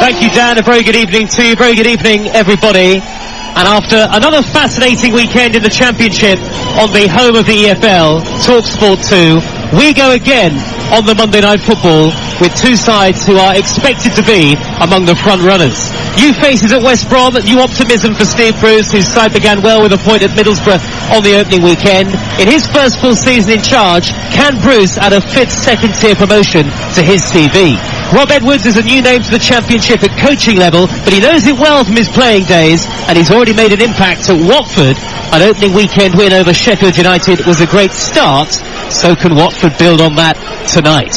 Thank you, Dan. A very good evening to you. Very good evening, everybody. And after another fascinating weekend in the Championship on the home of the EFL, TalkSport 2, we go again on the Monday Night Football with two sides who are expected to be among the front runners. New faces at West Brom, new optimism for Steve Bruce, whose side began well with a point at Middlesbrough on the opening weekend. In his first full season in charge, can Bruce add a fifth second-tier promotion to his CV? Rob Edwards is a new name to the Championship at coaching level, but he knows it well from his playing days, and he's already made an impact at Watford. An opening weekend win over Sheffield United was a great start, so can Watford build on that tonight.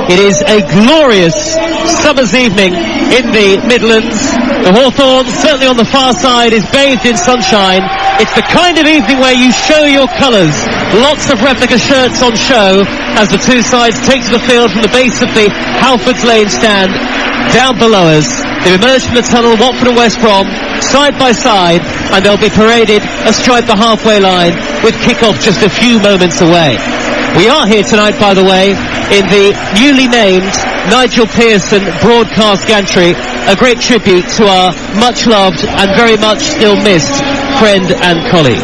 It is a glorious summer's evening in the Midlands. The Hawthorn, certainly on the far side, is bathed in sunshine. It's the kind of evening where you show your colours. Lots of replica shirts on show as the two sides take to the field from the base of the Halfords Lane stand. Down below us, they've emerged from the tunnel, Watford and West Brom, side by side, and they'll be paraded astride the halfway line with kick-off just a few moments away. We are here tonight, by the way, in the newly named Nigel Pearson broadcast gantry, a great tribute to our much-loved and very much still-missed friend and colleague.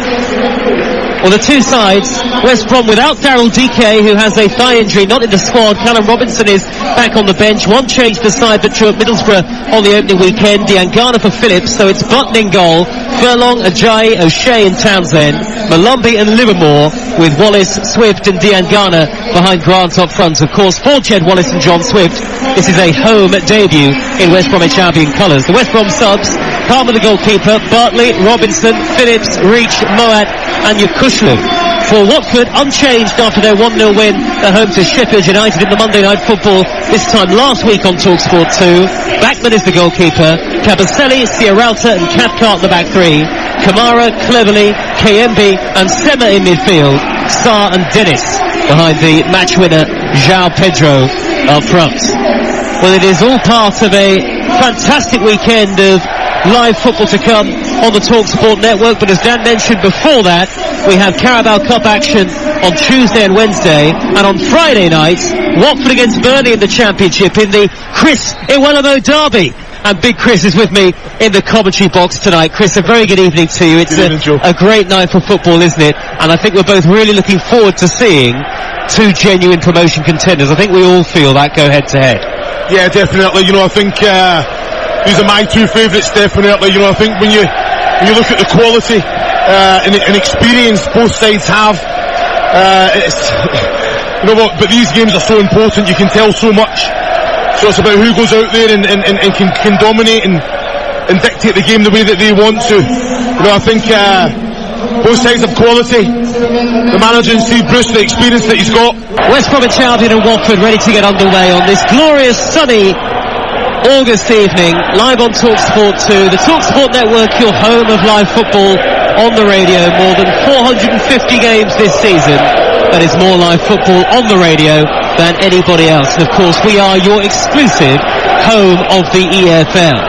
Well, the two sides, West Brom without Daryl DK, who has a thigh injury, not in the squad. Callum Robinson is back on the bench. One change to the side that drew at Middlesbrough on the opening weekend. Diangana for Phillips, so it's Button in goal. Furlong, Ajayi, O'Shea and Townsend. Malumbi and Livermore, with Wallace, Swift and Diangana behind Grant up front. Of course, for Jed Wallace and John Swift, this is a home debut in West Bromwich Albion colours. The West Brom subs, Palmer the goalkeeper, Bartley, Robinson, Phillips, Reach, Moat and Yakushlu. For Watford, unchanged after their 1-0 win at home to Sheffield United in the Monday Night Football, this time last week on TalkSport 2. Backman is the goalkeeper, Cabaselli, Ciaralta and Cathcart in the back three, Kamara, Cleverley, KMB and Sema in midfield, Sarr and Dennis behind the match winner João Pedro up front. Well, it is all part of a fantastic weekend of live football to come on the TalkSport network, but as Dan mentioned before that, we have Carabao Cup action on Tuesday and Wednesday, and on Friday night, Watford against Burnley in the Championship in the Chris Iwelumo derby. And Big Chris is with me in the commentary box tonight. Chris, a very good evening to you. It's a great night for football, isn't it? And I think we're both really looking forward to seeing two genuine promotion contenders. I think we all feel that go head to head. Yeah, definitely. You know, I think these are my two favourites, definitely. You know, I think when you look at the quality and experience both sides have, it's, you know what, but these games are so important. You can tell so much. So it's about who goes out there and can dominate and dictate the game the way that they want to. You know, I think both sides have quality. The manager and Steve Bruce, the experience that he's got. West Bromwich Albion and Watford ready to get underway on this glorious sunny August evening, live on TalkSport 2, the TalkSport network, your home of live football on the radio. More than 450 games this season. That is more live football on the radio than anybody else. And of course, we are your exclusive home of the EFL.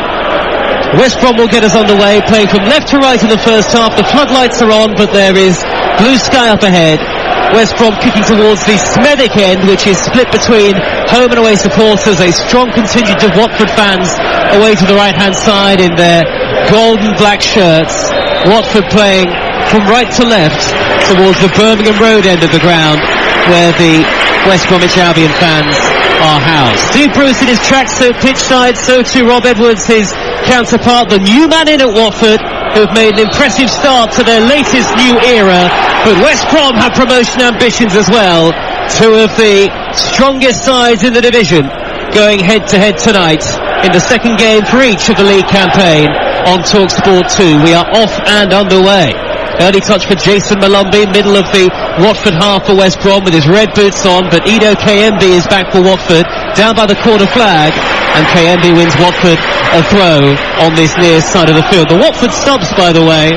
West Brom will get us underway, playing from left to right in the first half. The floodlights are on, but there is blue sky up ahead. West Brom kicking towards the Smethwick end, which is split between home and away supporters. A strong contingent of Watford fans away to the right-hand side in their golden black shirts. Watford playing from right to left towards the Birmingham Road end of the ground, where the West Bromwich Albion fans are housed. Steve Bruce in his tracksuit pitch side, so too Rob Edwards, his counterpart, the new man in at Watford, who have made an impressive start to their latest new era. But West Brom have promotion ambitions as well. Two of the strongest sides in the division going head to head tonight in the second game for each of the league campaign on TalkSport 2. We are off and underway. Early touch for Jason Malumbi, middle of the Watford half for West Brom with his red boots on, but Ido KMB is back for Watford, down by the corner flag, and KMB wins Watford a throw on this near side of the field. The Watford subs, by the way,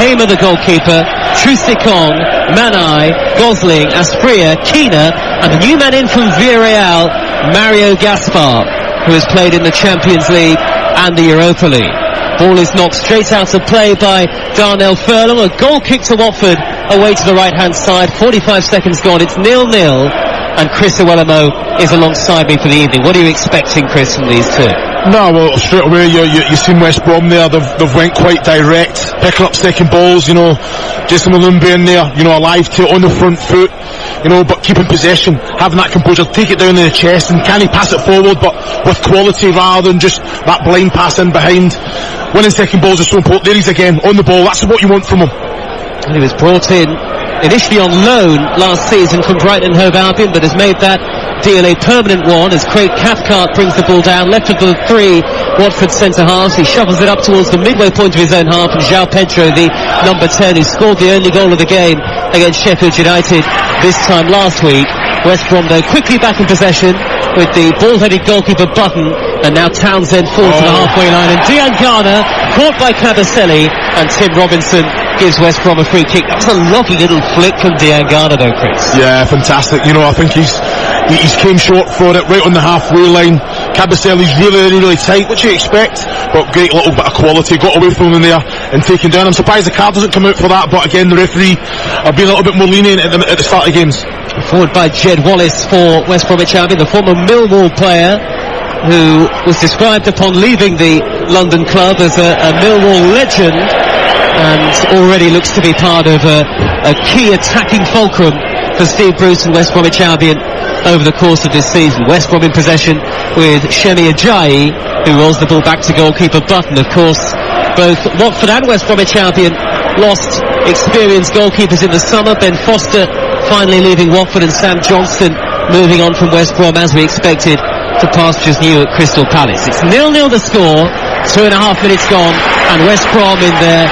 Hamer the goalkeeper, Trusticon, Manai, Gosling, Aspria, Keener, and the new man in from Villarreal, Mario Gaspar, who has played in the Champions League and the Europa League. Ball is knocked straight out of play by Darnell Furlong. A goal kick to Watford away to the right-hand side. 45 seconds gone. It's 0-0. And Chris Iwelumo is alongside me for the evening. What are you expecting, Chris, from these two? No, well, straight away you've seen West Brom there. They've went quite direct, picking up second balls. Jason Malumbi in there, alive to it on the front foot. But keeping possession, having that composure, take it down in the chest, and can he pass it forward, but with quality rather than just that blind pass in behind. Winning second balls is so important. There he is again on the ball. That's what you want from him. And he was brought in initially on loan last season from Brighton and Hove Albion, but has made that deal a permanent one as Craig Cathcart brings the ball down left of the three Watford centre halves. He shovels it up towards the midway point of his own half, and João Pedro, the number 10, who scored the only goal of the game against Sheffield United this time last week. West Brom though quickly back in possession with the ball-headed goalkeeper Button, and now Townsend forward to the halfway line, and Diangana caught by Cabaselli, and Tim Robinson gives West Brom a free kick. That was a lovely little flick from Diangana though, Chris. Yeah, fantastic. I think he's came short for it right on the halfway line. Cabaselli's really tight, which you expect, but great little bit of quality, got away from him there and taken down. I'm surprised the card doesn't come out for that, but again the referee are being a little bit more lenient at the start of games. Forward by Jed Wallace for West Bromwich Albion, the former Millwall player who was described upon leaving the London club as a Millwall legend, and already looks to be part of a key attacking fulcrum for Steve Bruce and West Bromwich Albion over the course of this season. West Brom in possession with Shemi Ajayi, who rolls the ball back to goalkeeper Button. Of course, both Watford and West Bromwich Albion lost experienced goalkeepers in the summer. Ben Foster finally leaving Watford, and Sam Johnston moving on from West Brom, as we expected, to pastures new at Crystal Palace. It's 0-0 the score, 2.5 minutes gone, and West Brom in their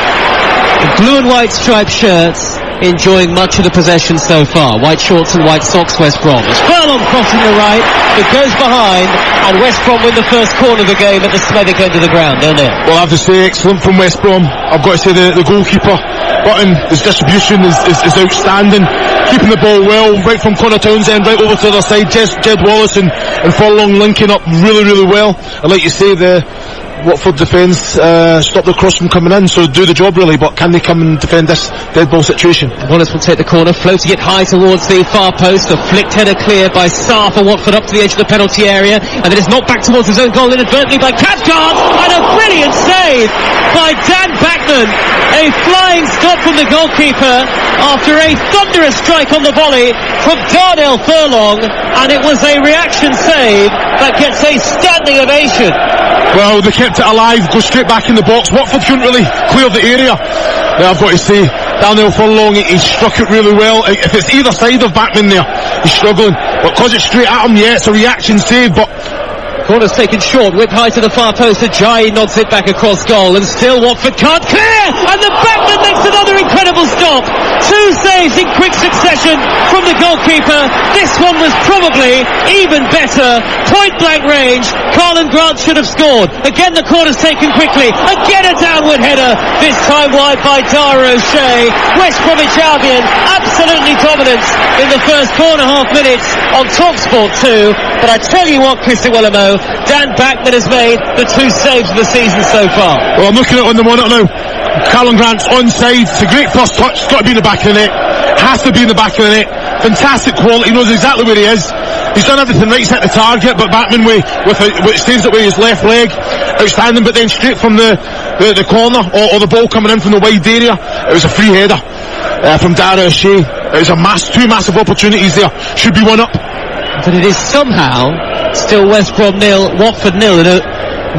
blue and white striped shirts enjoying much of the possession so far. White shorts and white socks, West Brom. It's Furlong crossing the right, it goes behind, and West Brom win the first corner of the game at the Smethwick end of the ground, 0-0. Well, I have to say, excellent from West Brom. I've got to say the goalkeeper Button, his distribution is outstanding, keeping the ball well, right from Connor Townsend right over to the other side. Jed Wallace and Furlong linking up really well. And like you say, the Watford defence stop the cross from coming in, so do the job really, but can they come and defend this dead ball situation? Wallace will take the corner, floating it high towards the far post. A flicked header clear by Sarr for Watford up to the edge of the penalty area, and then it's knocked back towards his own goal inadvertently by Cathcart, and a brilliant save by Dan Backman. A flying stop from the goalkeeper after a thunderous strike on the volley from Darnell Furlong, and it was a reaction save that gets a standing ovation. Well, they kept it alive, go straight back in the box. Watford couldn't really clear the area. I've got to say, Darnell Furlong, he struck it really well. If it's either side of Backman there, he's struggling. But because it's straight at him, yeah, it's a reaction save, but corner's taken short, whip high to the far post. Ajayi nods it back across goal, and still Watford can't clear, and the Backman makes another incredible stop. Two saves in quick succession from the goalkeeper. This one was probably even better. Point blank range. Carlin Grant should have scored. Again the corner's taken quickly. Again a downward header, this time wide by Dara O'Shea. West Bromwich Albion absolutely dominant in the first 4.5 minutes on TalkSport 2. But I tell you what, Christian Willemo, Dan Backman has made the two saves of the season so far. Well, I'm looking at it on the monitor now. Carlin Grant's onside. It's a great first touch. It's got to be in the back of the net. Has to be in the back of the net. Fantastic quality. He knows exactly where he is. He's done everything right. He's hit the target, but Backman saves it with his left leg. Outstanding. But then straight from the corner or the ball coming in from the wide area, it was a free header from Dara O'Shea. It was two massive opportunities there. Should be one up. But it is somehow still West Brom 0, Watford 0, in a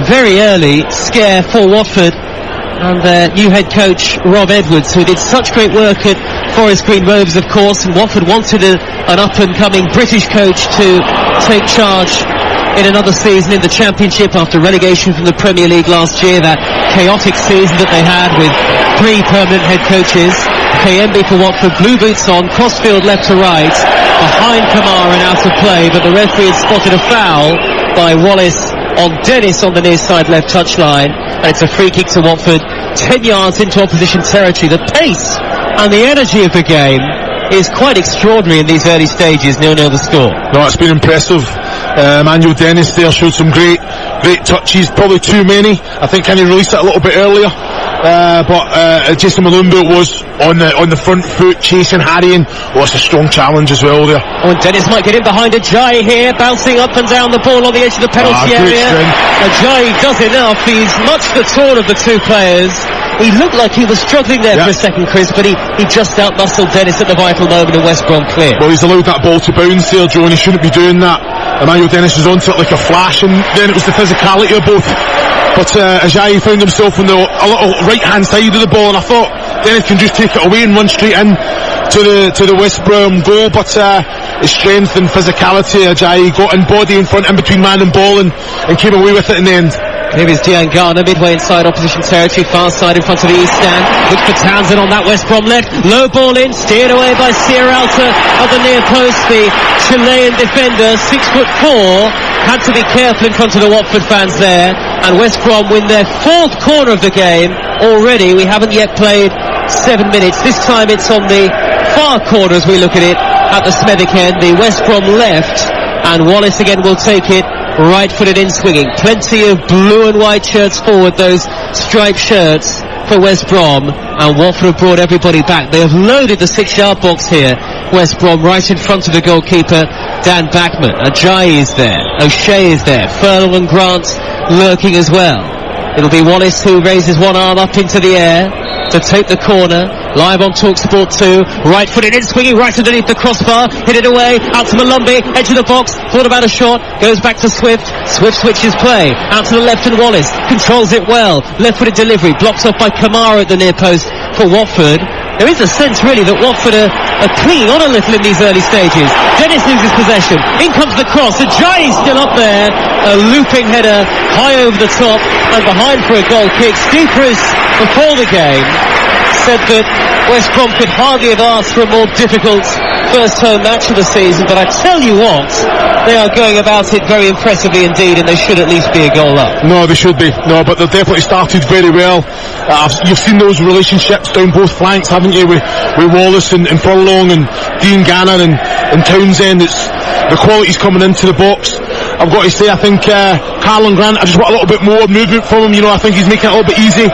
very early scare for Watford and their new head coach Rob Edwards, who did such great work at Forest Green Rovers, of course, and Watford wanted an up-and-coming British coach to take charge in another season in the Championship after relegation from the Premier League last year, that chaotic season that they had with 3 permanent head coaches. KMB for Watford, blue boots on, crossfield left to right, behind Kamara and out of play, but the referee had spotted a foul by Wallace on Dennis on the near side left touchline, and it's a free kick to Watford, 10 yards into opposition territory. The pace and the energy of the game is quite extraordinary in these early stages. 0-0 the score. No, it's been impressive. Manuel Dennis there showed some great touches, probably too many. I think can he release it a little bit earlier, but Jason Malumbu was on the front foot, chasing, harrying. It's a strong challenge as well there. And Dennis might get in behind Ajayi here, bouncing up and down the ball on the edge of the penalty area. Ajayi does enough. He's much the taller of the two players. He looked like he was struggling there for a second, Chris, but he just out-muscled Dennis at the vital moment, and West Brom clear. Well, he's allowed that ball to bounce there, Joe, and he shouldn't be doing that. Emmanuel Dennis was onto it like a flash, and then it was the physicality of both. But Ajayi found himself on a little right-hand side of the ball, and I thought Dennis can just take it away and run straight in to the West Brom goal. But his strength and physicality, Ajayi got in body in front, in between man and ball, and came away with it in the end. Here is Diangana, midway inside opposition territory, far side in front of the east stand. Look for Townsend on that West Brom left. Low ball in, steered away by Sierralta at the near post. The Chilean defender, 6'4", had to be careful in front of the Watford fans there. And West Brom win their fourth corner of the game already. We haven't yet played 7 minutes. This time it's on the far corner as we look at it at the Smethwick end. The West Brom left, and Wallace again will take it. Right-footed in swinging. Plenty of blue and white shirts forward, those striped shirts for West Brom, and Watford have brought everybody back. They have loaded the 6-yard box here, West Brom, right in front of the goalkeeper, Dan Backman. Ajayi is there, O'Shea is there, Furlong and Grant lurking as well. It'll be Wallace who raises one arm up into the air to take the corner. Live on TalkSport 2. Right-footed in, swinging right underneath the crossbar. Hit it away. Out to Malumbi. Edge of the box. Thought about a shot. Goes back to Swift. Swift switches play. Out to the left and Wallace. Controls it well. Left-footed delivery. Blocks off by Kamara at the near post for Watford. There is a sense really that Watford are clinging on a little in these early stages. Dennis loses possession. In comes the cross. Ajayi still up there. A looping header high over the top and behind for a goal kick. Steve Bruce, before the game, said that West Brom could hardly have asked for a more difficult first home match of the season, but I tell you what, they are going about it very impressively indeed, and they should at least be a goal up. No, they should be. No, but they've definitely started very well. You've seen those relationships down both flanks, haven't you, with Wallace and Furlong and Diangana and Townsend. It's the quality's coming into the box. I've got to say, I think Karlan Grant, I just want a little bit more movement from him. I think he's making it a little bit easy.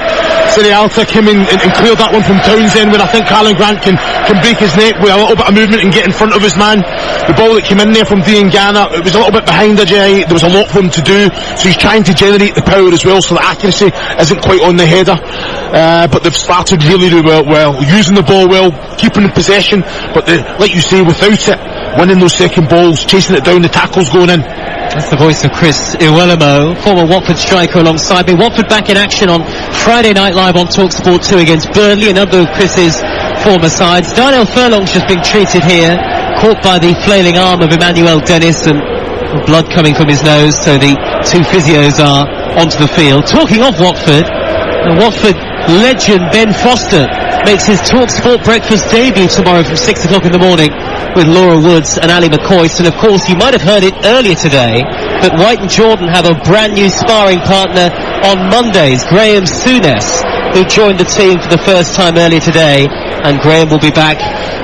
Sierralta came in and cleared that one from Townsend, when I think Karlan Grant can break his neck with a little bit of movement and get in front of his man. The ball that came in there from Diangana, it was a little bit behind Ajayi. There was a lot for him to do, so he's trying to generate the power as well, so the accuracy isn't quite on the header. But they've started really well, using the ball well, keeping the possession, but like you say, without it, winning those second balls, chasing it down, the tackles going in. That's the voice of Chris Iwelumo, former Watford striker, alongside me. Watford back in action on Friday night live on TalkSport 2 against Burnley, another of Chris's former sides. Darnell Furlong's just been treated here, caught by the flailing arm of Emmanuel Dennis, and blood coming from his nose, so the two physios are onto the field. Talking of Watford, Watford legend Ben Foster makes his TalkSport breakfast debut tomorrow from 6 o'clock in the morning with Laura Woods and Ali McCoist. And of course, you might have heard it earlier today, but White and Jordan have a brand new sparring partner on Mondays, Graham Souness, who joined the team for the first time earlier today, and Graham will be back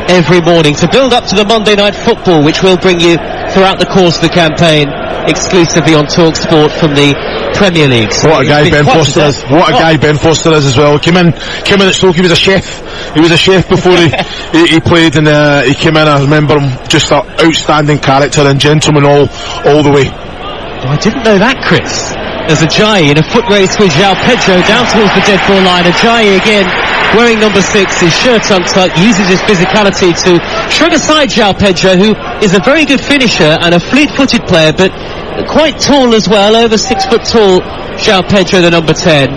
every morning to build up to the Monday Night Football, which we'll bring you throughout the course of the campaign, exclusively on TalkSport from the Premier League. So what a guy Ben Foster is. What a guy Ben Foster is as well. Came in at Stoke, he was a chef. He was a chef before he played, and he came in, I remember him, just an outstanding character and gentleman all the way. Oh, I didn't know that, Chris. There's Ajayi in a foot race with João Pedro down towards the dead ball line. Ajayi again wearing number 6, his shirt untucked, uses his physicality to shrug aside João Pedro, who is a very good finisher and a fleet-footed player, but quite tall as well, over 6 foot tall, João Pedro, the number 10.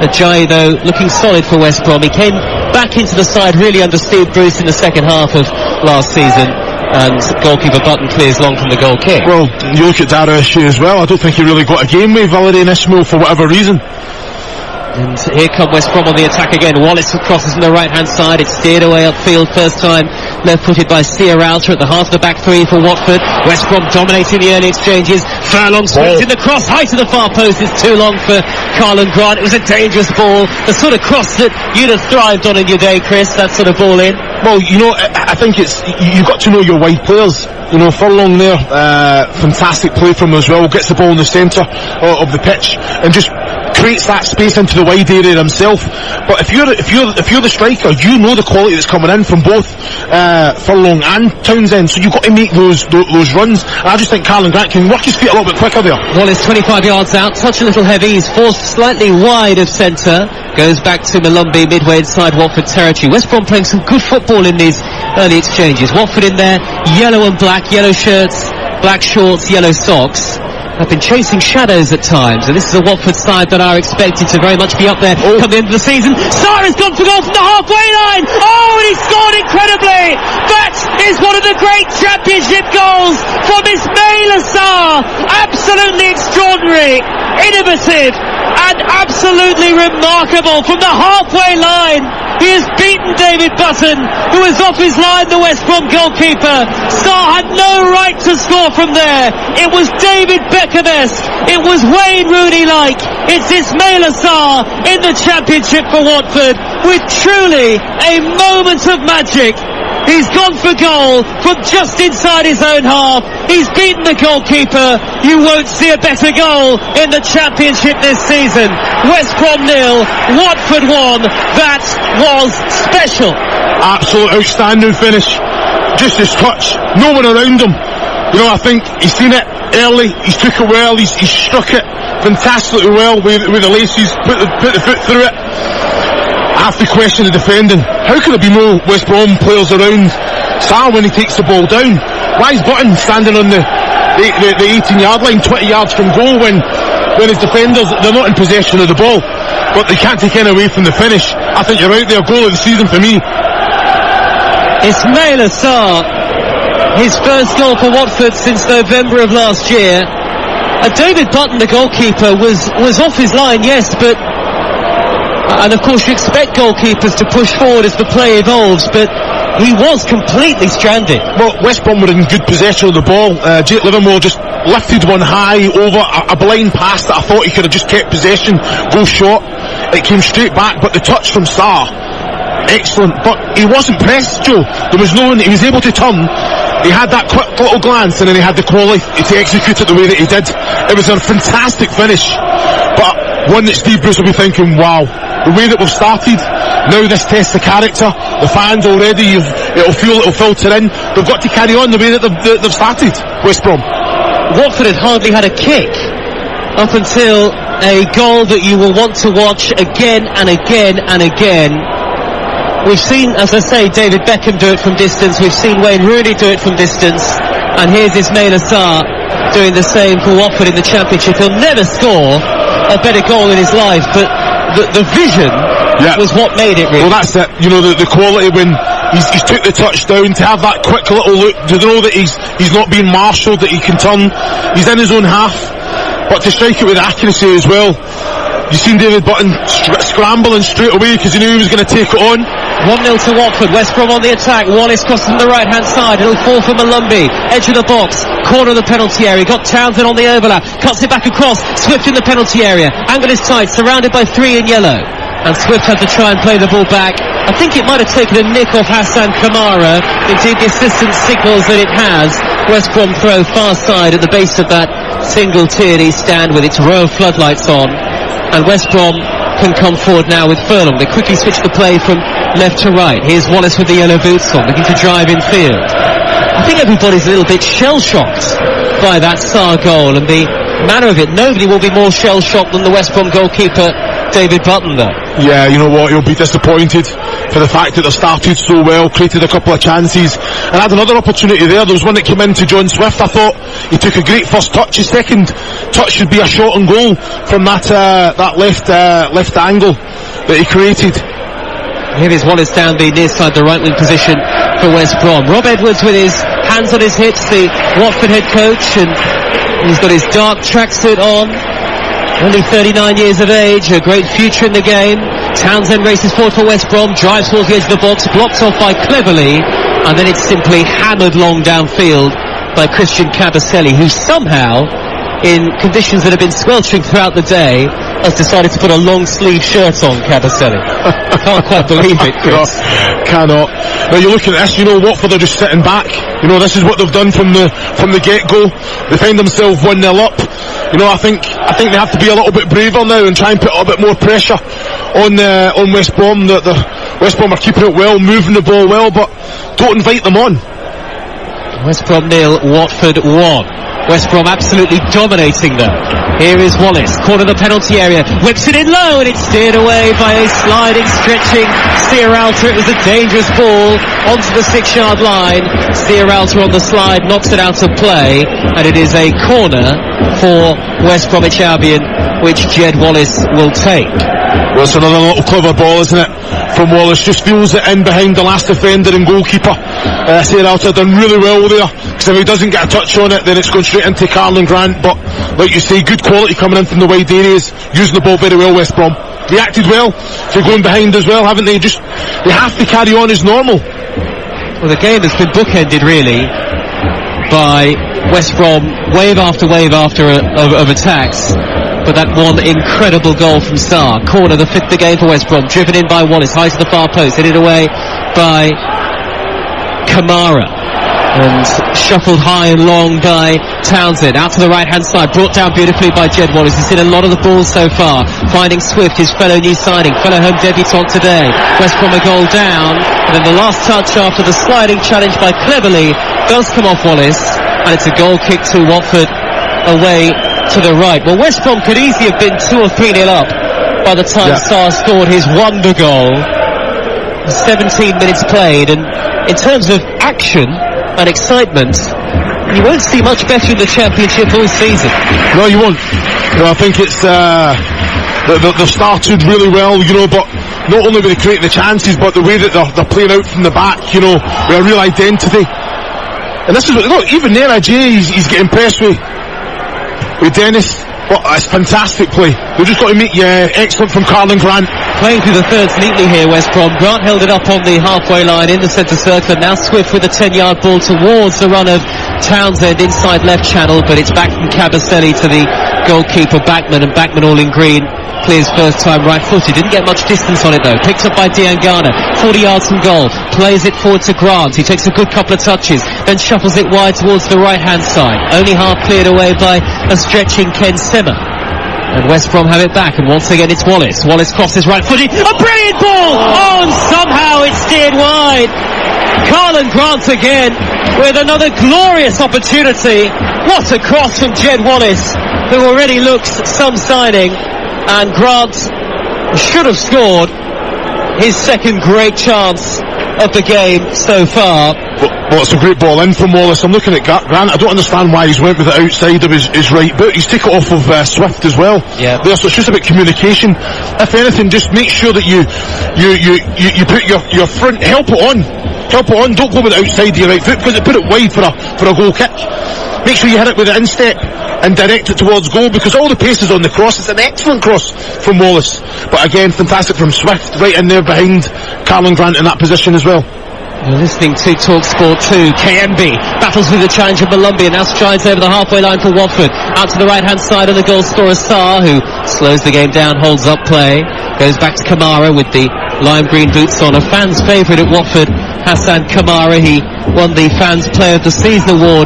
Ajayi, though, looking solid for West Brom. He came back into the side really under Steve Bruce in the second half of last season, and goalkeeper Button clears long from the goal kick. Well, you look at Dara O'Shea as well. I don't think he really got a game with Valérien Ismaël for whatever reason. And here come West Brom on the attack again. Wallace crosses on the right-hand side. It's steered away upfield. First time left-footed by Sierralta at the heart of the back three for Watford. West Brom dominating the early exchanges. Furlong swings in the cross, high to the far post. It's too long for Karlan Grant. It was a dangerous ball. The sort of cross that you'd have thrived on in your day, Chris, that sort of ball in. Well, I think you've got to know your wide players. Furlong there, fantastic play from him as well. Gets the ball in the centre of the pitch and just creates that space into the wide area himself. But if you're the striker, you know the quality that's coming in from both Furlong and Townsend, so you've got to make those runs. And I just think Karlan Grant can work his feet a little bit quicker there. Wallace 25 yards out, touch a little heavy, he's forced slightly wide of centre, goes back to Malumbi midway inside Watford territory. West Brom playing some good football in these early exchanges. Watford in there, yellow and black, yellow shirts, black shorts, yellow socks. Have been chasing shadows at times, and this is a Watford side that are expected to very much be up there come the end of the season. Sarr has gone for goal from the halfway line. Oh, and he scored incredibly. That is one of the great championship goals from Ismaila Sarr. Absolutely extraordinary, innovative, and absolutely remarkable from the halfway line. He has beaten David Button, who was off his line, the West Brom goalkeeper. Sarr had no right to score from there. It was David Beckham-esque. It was Wayne Rooney-like. It's Ismaila Sarr in the championship for Watford with truly a moment of magic. He's gone for goal from just inside his own half. He's beaten the goalkeeper. You won't see a better goal in the championship this season. West Brom 0, Watford 1. That was special. Absolute outstanding finish. Just his touch. No one around him. You know, I think he's seen it early. He's took it well. He's struck it fantastically well with the laces. Put the foot through it. I have to question the defending. How can there be no West Brom players around Sarr when he takes the ball down? Why is Button standing on the 18-yard line, 20 yards from goal when his defenders, they're not in possession of the ball, but they can't take any away from the finish? I think you're right there. Goal of the season for me. Ismaila Sarr, his first goal for Watford since November of last year. David Button, the goalkeeper, was off his line, yes, but and of course you expect goalkeepers to push forward as the play evolves, but he was completely stranded. Well, West Brom were in good possession of the ball. Jake Livermore just lifted one high over a blind pass that I thought he could have just kept possession, go short. It came straight back, but the touch from Sarr, excellent. But he wasn't pressed, Joe. There was no one. He was able to turn. He had that quick little glance, and then he had the quality to execute it the way that he did. It was a fantastic finish, but one that Steve Bruce will be thinking, wow, the way that we've started, now this tests the character. The fans already, it'll filter in. They've got to carry on the way that they've started, West Brom. Watford had hardly had a kick up until a goal that you will want to watch again and again and again. We've seen, as I say, David Beckham do it from distance. We've seen Wayne Rooney do it from distance. And here's Ismaila Sarr doing the same for Watford in the Championship. He'll never score a better goal in his life, but the vision was what made it, really. Well, that's it. You know, the quality when he's took the touch down, to have that quick little look, to know that he's not being marshalled, that he can turn. He's in his own half, but to strike it with accuracy as well. You seen David Button scrambling straight away because he knew he was going to take it on. 1-0 to Watford. West Brom on the attack. Wallace crosses from the right hand side. It'll fall for Malumbi. Edge of the box. Corner of the penalty area. Got Townsend on the overlap. Cuts it back across. Swift in the penalty area. Angle is tight. Surrounded by 3 in yellow. And Swift had to try and play the ball back. I think it might have taken a nick off Hassan Kamara. Indeed, the assistant signals that it has. West Brom throw far side at the base of that single tiered east stand with its row of floodlights on. And West Brom can come forward now with Furlong. They quickly switch the play from left to right. Here's Wallace with the yellow boots on, looking to drive in field. I think everybody's a little bit shell-shocked by that Sarr goal and the manner of it. Nobody will be more shell-shocked than the West Brom goalkeeper, David Button, though. Yeah, you know what, he'll be disappointed for the fact that they've started so well, created a couple of chances, and had another opportunity there. There was one that came in to John Swift. I thought he took a great first touch. His second touch should be a shot on goal from that left angle that he created. Here is Wallace down the near side, the right wing position for West Brom. Rob Edwards with his hands on his hips, the Watford head coach, and he's got his dark tracksuit on. Only 39 years of age, a great future in the game. Townsend races forward for West Brom, drives towards the edge of the box, blocked off by Cleverley, and then it's simply hammered long downfield by Christian Cabaselli, who somehow, in conditions that have been sweltering throughout the day, has decided to put a long sleeve shirt on, Cabaselli. I can't quite believe it, Chris. Cannot. Now you're looking at this, you know, Watford are just sitting back. You know, this is what they've done from the get-go. They find themselves 1-0 up. You know, I think they have to be a little bit braver now and try and put a bit more pressure on West Brom. The West Brom are keeping it well, moving the ball well, but don't invite them on. West Brom 0, Watford 1. West Brom absolutely dominating them. Here is Wallace, corner of the penalty area, whips it in low, and it's steered away by a sliding, stretching Steeralter. It was a dangerous ball onto the 6-yard line. Steeralter on the slide knocks it out of play, and it is a corner for West Bromwich Albion, which Jed Wallace will take. Well, it's another little clever ball, isn't it, from Wallace. Just feels it in behind the last defender and goalkeeper. Steeralter done really well there, because if he doesn't get a touch on it, then it's going straight into Carlin Grant. But like you say, good quality coming in from the wide areas, using the ball very well. West Brom reacted well to going behind as well, haven't they? They have to carry on as normal. Well, the game has been bookended really by West Brom wave after wave of attacks, but that one incredible goal from Sarr, corner, the 5th game for West Brom, driven in by Wallace, high to the far post, headed away by Kamara, and shuffled high and long by Townsend, out to the right hand side, brought down beautifully by Jed Wallace. He's hit a lot of the balls so far, finding Swift, his fellow new signing, fellow home debutant today. West Brom a goal down, and then the last touch after the sliding challenge by Cleverley does come off Wallace, and it's a goal kick to Watford away to the right. Well, West Brom could easily have been 2 or 3-0 up by the time Sarr scored his wonder goal. 17 minutes played, and in terms of action and excitement, you won't see much better in the Championship all season. No, you won't. You know, I think it's they've started really well, you know, but not only were they creating the chances, but the way that they're playing out from the back, you know, with a real identity. And this is what, look, even there, Ajay, he's getting pressed with Dennis. Well, it's fantastic play. They've just got to meet, excellent from Carlin Grant. Playing through the thirds neatly here, West Brom. Grant held it up on the halfway line in the centre circle. Now Swift with a 10-yard ball towards the run of Townsend inside left channel, but it's back from Cabaselli to the goalkeeper Backman, and Backman all in green. Clears first time right footed. Didn't get much distance on it though. Picked up by Diangana, 40 yards from goal. Plays it forward to Grant. He takes a good couple of touches, then shuffles it wide towards the right hand side. Only half cleared away by a stretching Ken Simmer. And West Brom have it back, and once again it's Wallace. Wallace crosses right footed. A brilliant ball! Oh, and somehow it's steered wide. Carlin Grant again with another glorious opportunity. What a cross from Jed Wallace, who already looks some signing. And Grant should have scored his second great chance of the game so far. Well, it's a great ball in from Wallace. I'm looking at Grant. I don't understand why he's went with it outside of his right boot. He's taken it off of Swift as well. Yeah. So it's just about communication. If anything, just make sure that you put your front, help it on. Don't go with it outside your right foot, because they put it wide for a goal kick. Make sure you hit it with the instep and direct it towards goal, because all the pace is on the cross. It's an excellent cross from Wallace, but again, fantastic from Swift, right in there behind Carlin Grant in that position as well. You're listening to TalkSport 2. KMB battles with the challenge of Columbia, now strides over the halfway line for Watford. Out to the right hand side of the goal scorer Sarr, who slows the game down, holds up play, goes back to Kamara with the lime green boots on. A fan's favourite at Watford, Hassan Kamara. He won the Fans Player of the Season award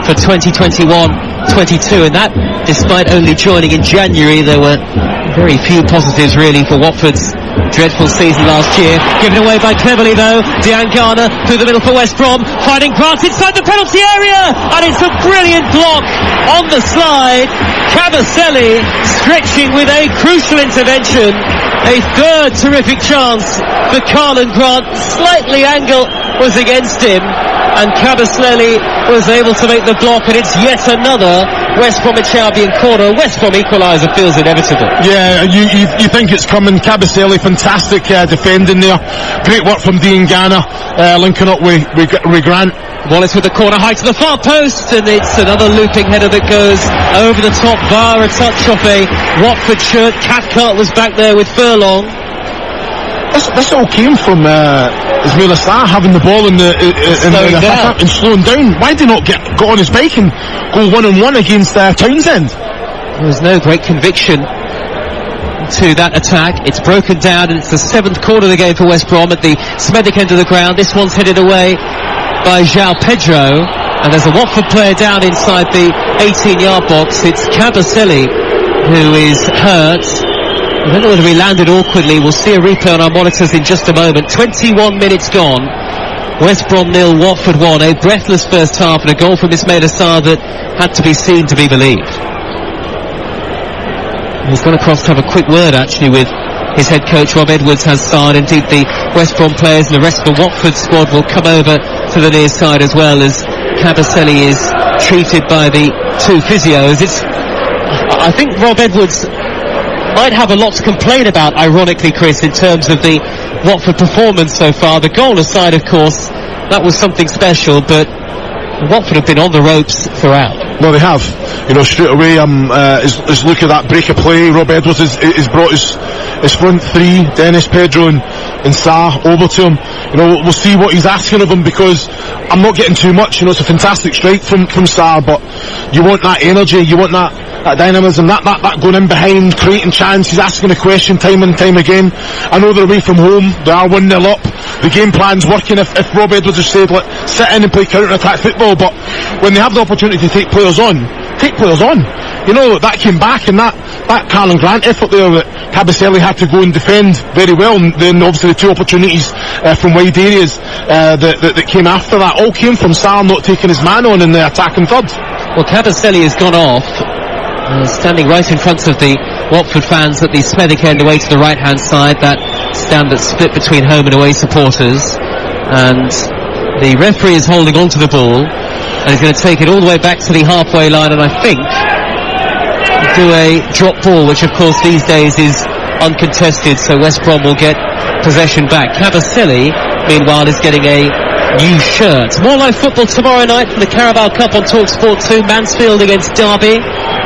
for 2021-22, and that despite only joining in January. There were very few positives really for Watford's dreadful season last year. Given away by Cleverley though. Diangana through the middle for West Brom, finding Grant inside the penalty area, and it's a brilliant block on the slide. Cabaselli stretching with a crucial intervention. A third terrific chance for Carlin Grant. Slightly angle was against him, and Cabaselli was able to make the block, and it's yet another West Bromwich Albion corner. West Brom equaliser feels inevitable. Yeah, you think it's coming. Cabaselli, fantastic defending there. Great work from Diangana, linking up with Grant. Wallace with the corner high to the far post, and it's another looping header that goes over the top bar. A touch off a Watford shirt. Cathcart was back there with Furlong. This all came from Ismail Assar having the ball in the and slowing down. Why did he not get on his bike and go 1-on-1 against Townsend? There was no great conviction to that attack. It's broken down, and it's the 7th quarter of the game for West Brom at the Smethwick end of the ground. This one's headed away by João Pedro, And there's a Watford player down inside the 18-yard box. It's Kabasele who is hurt. I don't know whether he landed awkwardly. We'll see a replay on our monitors in just a moment. 21 minutes gone. West Brom 0, Watford 1. A breathless first half and a goal from Ismail Assar that had to be seen to be believed. He's gone across to have a quick word actually with his head coach Rob Edwards Hassan. Indeed, the West Brom players and the rest of the Watford squad will come over to the near side as well, as Kabasele is treated by the two physios. I think Rob Edwards might have a lot to complain about, ironically, Chris, in terms of the Watford performance so far. The goal aside, of course, that was something special, but Watford have been on the ropes throughout. No, they have. You know, straight away, is look at that break of play. Rob Edwards has brought his front three, Dennis, Pedro and Sarr, over to him. You know, we'll see what he's asking of him, because I'm not getting too much. You know, it's a fantastic strike from Sarr, but you want that energy, you want that dynamism, that going in behind, creating chances, asking a question time and time again. I know they're away from home, they are 1-0 up, the game plan's working. If Rob Edwards has said, look, sit in and play counter-attack football, but when they have the opportunity to take players on. You know, that came back, and that Carlin Grant effort there that Kabasele had to go and defend very well, and then obviously the two opportunities from wide areas that came after that all came from Sarr not taking his man on in the attacking third. Well, Kabasele has gone off, standing right in front of the Watford fans at the Smethwick end away to the right hand side, that stand that's split between home and away supporters, and the referee is holding on to the ball and he's going to take it all the way back to the halfway line, and I think do a drop ball, which of course these days is uncontested, so West Brom will get possession back. Kabasele meanwhile is getting a new shirt. More live football tomorrow night from the Carabao Cup on TalkSport 2, Mansfield against Derby.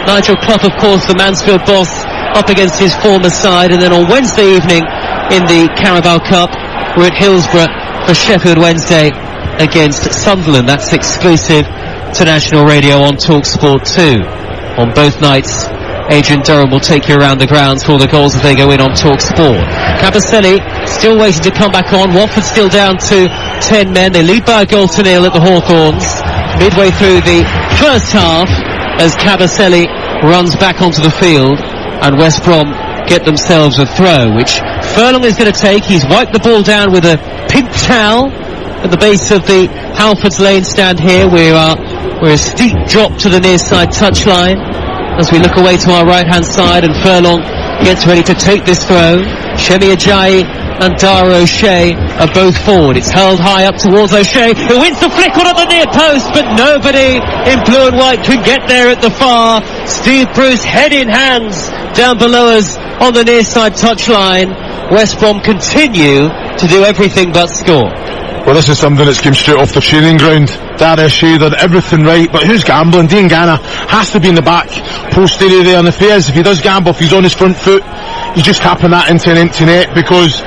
Nigel Clough, of course, the Mansfield boss, up against his former side. And then on Wednesday evening in the Carabao Cup, we're at Hillsborough for Sheffield Wednesday against Sunderland. That's exclusive to National Radio on TalkSport 2. On both nights, Adrian Durham will take you around the grounds for all the goals as they go in on TalkSport. Kabasele still waiting to come back on. Watford still down to 10 men. They lead by a goal to nil at the Hawthorns. Midway through the first half, as Kabasele runs back onto the field, and West Brom get themselves a throw, which Furlong is going to take. He's wiped the ball down with a pink towel at the base of the Halfords Lane stand here. We're a steep drop to the near side touchline as we look away to our right hand side, and Furlong gets ready to take this throw. Shemi Ajayi and Dara O'Shea are both forward. It's hurled high up towards O'Shea, who wins the flick on at the near post, but nobody in blue and white can get there at the far. Steve Bruce, head in hands, down below us on the near side touchline. West Brom continue to do everything but score. Well, this is something that's came straight off the training ground. Dara O'Shea did everything right, but who's gambling? Dean Gana has to be in the back post area there, and if he does gamble, if he's on his front foot, he's just tapping that into an empty net, because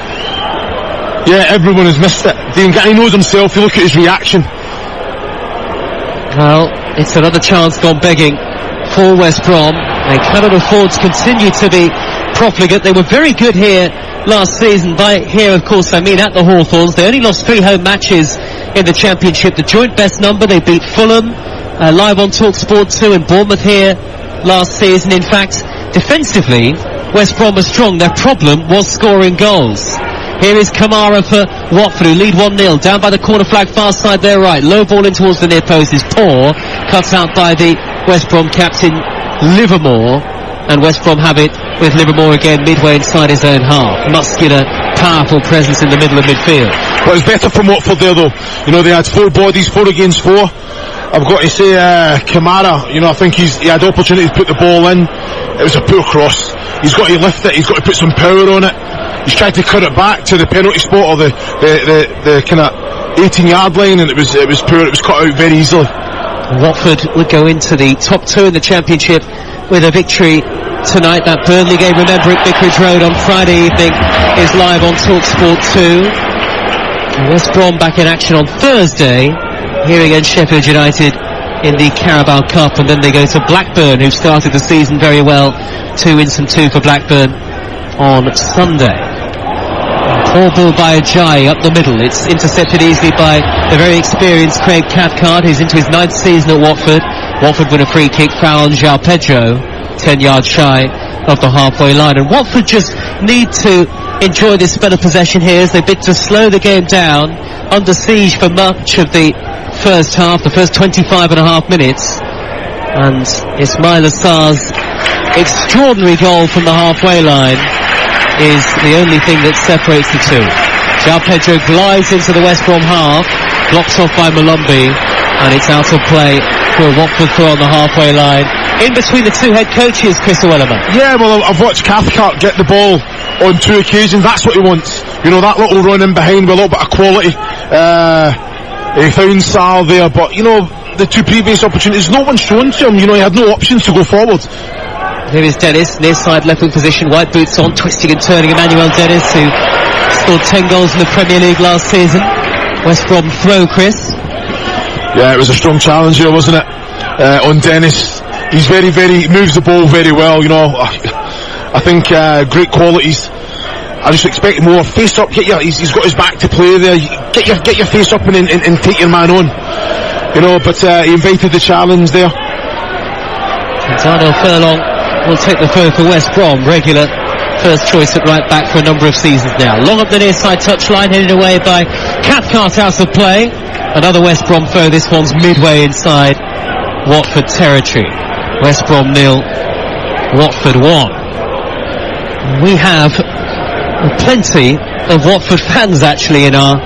everyone has missed it. Dean Gana, he knows himself. You look at his reaction. Well, it's another chance gone begging for West Brom. They cannot afford to continue to be profligate. They were very good here last season. By here, of course, I mean at the Hawthorns. They only lost 3 home matches in the Championship. The joint best number. They beat Fulham live on TalkSport 2, and Bournemouth here last season. In fact, defensively, West Brom was strong. Their problem was scoring goals. Here is Kamara for Watford, who lead 1-0. Down by the corner flag, far side there right. Low ball in towards the near post is poor. Cut out by the West Brom captain, Livermore. And West Brom have it with Livermore again midway inside his own half. Muscular, powerful presence in the middle of midfield. Well, it's better from Watford there, though. You know, they had 4 bodies, 4 against 4. I've got to say, Kamara, you know, I think he had opportunity to put the ball in. It was a poor cross. He's got to lift it, he's got to put some power on it. He's tried to cut it back to the penalty spot, or the kind of 18-yard line, and it was poor. It was cut out very easily. Watford would go into the top 2 in the Championship with a victory tonight. That Burnley game, remember, at Vicarage Road on Friday evening, is live on TalkSport 2. And West Brom back in action on Thursday, here against Sheffield United in the Carabao Cup, and then they go to Blackburn, who started the season very well. 2 wins and 2 for Blackburn on Sunday. Ball by Ajayi up the middle. It's intercepted easily by the very experienced Craig Cathcart, who's into his 9th season at Watford. Watford win a free kick foul on João Pedro, 10 yards shy of the halfway line. And Watford just need to enjoy this spell of possession here as they bid to slow the game down, under siege for much of the first half, the first 25 and a half minutes. And Ismail Assar's extraordinary goal from the halfway line is the only thing that separates the two. João Pedro glides into the West Brom half, blocks off by Malumbi, and it's out of play for a Watford throw on the halfway line. In between the two head coaches, Chris O'Wellerman. Yeah, well, I've watched Cathcart get the ball on 2 occasions. That's what he wants. You know, that little run in behind with a little bit of quality. He found Sal there, but, you know, the 2 previous opportunities, no one's shown to him. You know, he had no options to go forward. Here is Dennis, near side left wing position, white boots on, twisting and turning. Emmanuel Dennis, who scored 10 goals in the Premier League last season. West Brom throw, Chris. Yeah, it was a strong challenge here, wasn't it? On Dennis. He's he moves the ball very well, you know. I think great qualities. I just expect more face up. He's got his back to play there. Get your face up and take your man on. You know, but he invited the challenge there. Daniel Furlong will take the throw for West Brom, regular first choice at right back for a number of seasons now. Long up the near side touchline, headed away by Cathcart out of play. Another West Brom throw, this one's midway inside Watford territory. West Brom 0, Watford 1. We have plenty of Watford fans actually in our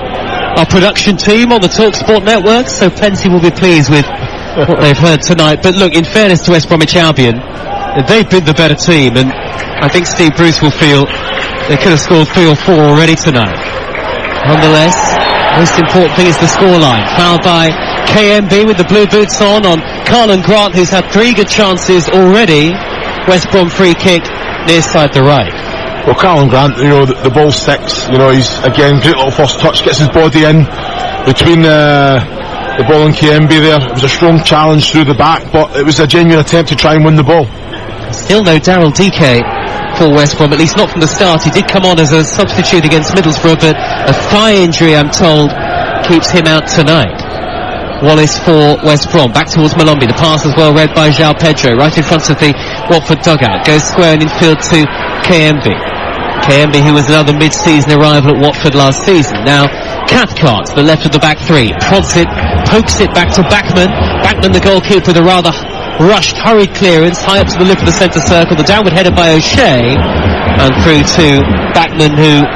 production team on the TalkSport network, so plenty will be pleased with what they've heard tonight. But look, in fairness to West Bromwich Albion, they've been the better team, and I think Steve Bruce will feel they could have scored 3 or 4 already tonight. Nonetheless, most important thing is the scoreline. Fouled by KMB with the blue boots on Carlin Grant, who's had 3 good chances already. West Brom free kick near side the right. Well, Carlin Grant, you know, the ball sticks. You know, he's again great little first touch, gets his body in between the ball and KMB there. It was a strong challenge through the back, but it was a genuine attempt to try and win the ball. Still no Daryl DK for West Brom, at least not from the start. He did come on as a substitute against Middlesbrough, but a thigh injury, I'm told, keeps him out tonight. Wallace for West Brom, back towards Malumbi. The pass as well read by João Pedro, right in front of the Watford dugout. Goes square and infield to KMB. KMB, who was another mid-season arrival at Watford last season. Now Cathcart, the left of the back 3, prods it, pokes it back to Bachmann. Bachmann, the goalkeeper, with a rather rushed, hurried clearance, high up to the lip of the centre circle. The downward header by O'Shea, and through to Bachmann, who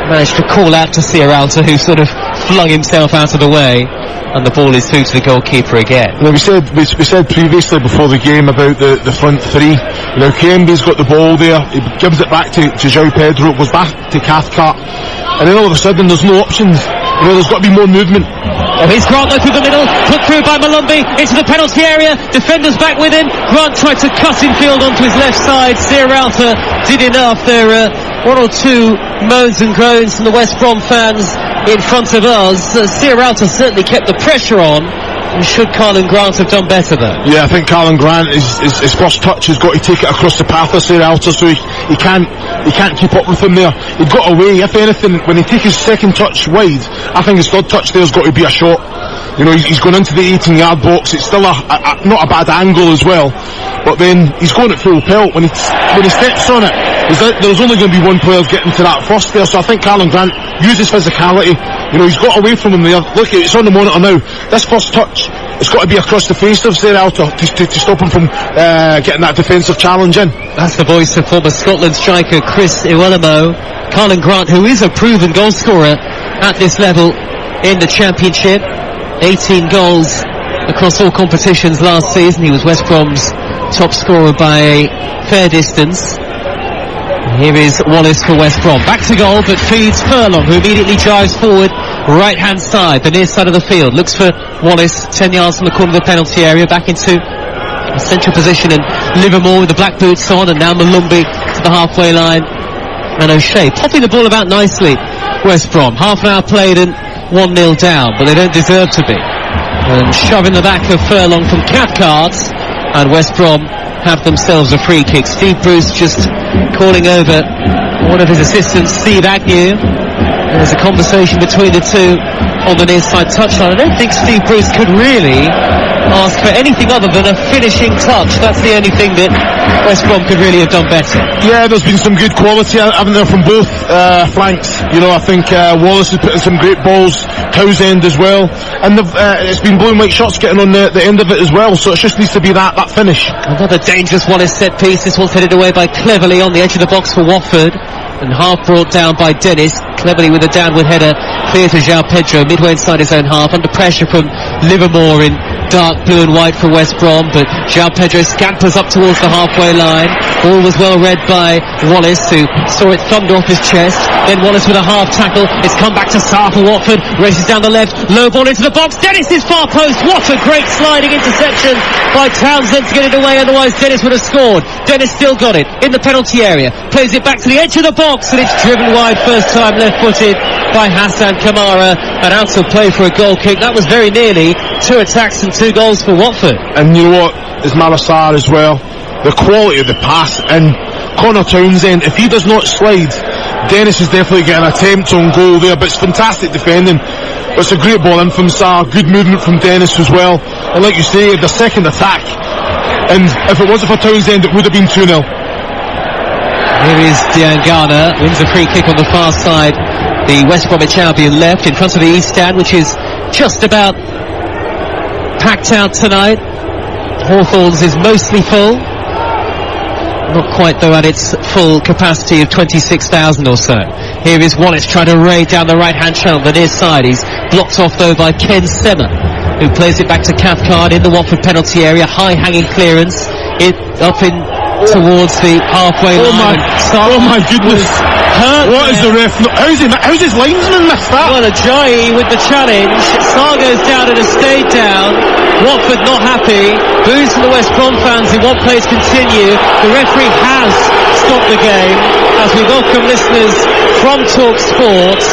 managed to call out to Sierralta, who sort of flung himself out of the way, and the ball is through to the goalkeeper again. You know, we said previously before the game about the front 3. You know, KMB's got the ball there, he gives it back to João Pedro, it goes back to Cathcart, and then all of a sudden there's no options. You know, there's got to be more movement. Oh, here's Grant through the middle, put through by Malumbi into the penalty area. Defenders back with him. Grant tried to cut in field onto his left side. Sierralta did enough. There are 1 or 2 moans and groans from the West Brom fans in front of us. Sierralta certainly kept the pressure on. And should Carlin Grant have done better though? Yeah, I think Carlin Grant, his first touch has got to take it across the path of Sierralta, so he can't keep up with him there. He got away. If anything, when he takes his second touch wide, I think his third touch there's got to be a shot. You know, he's gone into the 18-yard box. It's still not a bad angle as well, but then he's going at full pelt. When he steps on it, there's only going to be one player getting to that first there. So I think Carlin Grant uses physicality. You know, he's got away from him there. Look, it's on the monitor now. This first touch, it's got to be across the face of Sierralta to stop him from getting that defensive challenge in. That's the voice of former Scotland striker Chris Iwelumo. Carlin Grant, who is a proven goal scorer at this level in the Championship. 18 goals across all competitions last season. He was West Brom's top scorer by a fair distance. Here is Wallace for West Brom. Back to goal, but feeds Furlong, who immediately drives forward, right-hand side, the near side of the field. Looks for Wallace, 10 yards from the corner of the penalty area, back into a central position, and Livermore with the black boots on, and now Malumbi to the halfway line. And O'Shea popping the ball about nicely. West Brom, half an hour played and 1-0 down, but they don't deserve to be. And shoving the back of Furlong from Cathcart, and West Brom have themselves a free kick. Steve Bruce just calling over one of his assistants, Steve Agnew, There's a conversation between the two on the near side touchline. I don't think Steve Bruce could really ask for anything other than a finishing touch. That's the only thing that West Brom could really have done better. Yeah, there's been some good quality, haven't there, from both flanks. You know, I think Wallace has put in some great balls, Townsend as well, and it's been blue and white shots getting on the end of it as well, so it just needs to be that finish. Another dangerous Wallace set piece. This one's headed away by Cleverley on the edge of the box for Watford, and half brought down by Dennis. Cleverley with a downward header, clear to João Pedro, midway inside his own half, under pressure from Livermore in dark blue and white for West Brom, but João Pedro scampers up towards the halfway line. Ball was well read by Wallace, who saw it thunder off his chest. Then Wallace with a half tackle. It's come back to Sarr for Watford. Races down the left. Low ball into the box. Dennis is far post. What a great sliding interception by Townsend to get it away. Otherwise Dennis would have scored. Dennis still got it in the penalty area. Plays it back to the edge of the box, and it's driven wide first time, left-footed by Hassan Kamara, and out of play for a goal kick. That was very nearly 2 attacks and 2 goals for Watford. And you know what, it's Sarr as well, the quality of the pass, and Connor Townsend, if he does not slide, Dennis is definitely getting an attempt on goal there, but it's fantastic defending. It's a great ball in from Sarr, good movement from Dennis as well, and like you say, the second attack, and if it wasn't for Townsend it would have been 2-0. Here is Diangana, wins a free kick on the far side. The West Bromwich Albion left in front of the East Stand, which is just about packed out tonight. Hawthorns is mostly full. Not quite though at its full capacity of 26,000 or so. Here is Wallace trying to raid down the right hand channel, the near side. He's blocked off though by Ken Semmer, who plays it back to Cathcart in the Watford penalty area. High hanging clearance. It up in towards the halfway line. Oh my goodness. What is the ref? How's his linesman missed that? Well, Ajayi with the challenge. Sarr goes down and has stayed down. Watford not happy. Boos from the West Brom fans who want play to continue. The referee has stopped the game as we welcome listeners from TalkSport.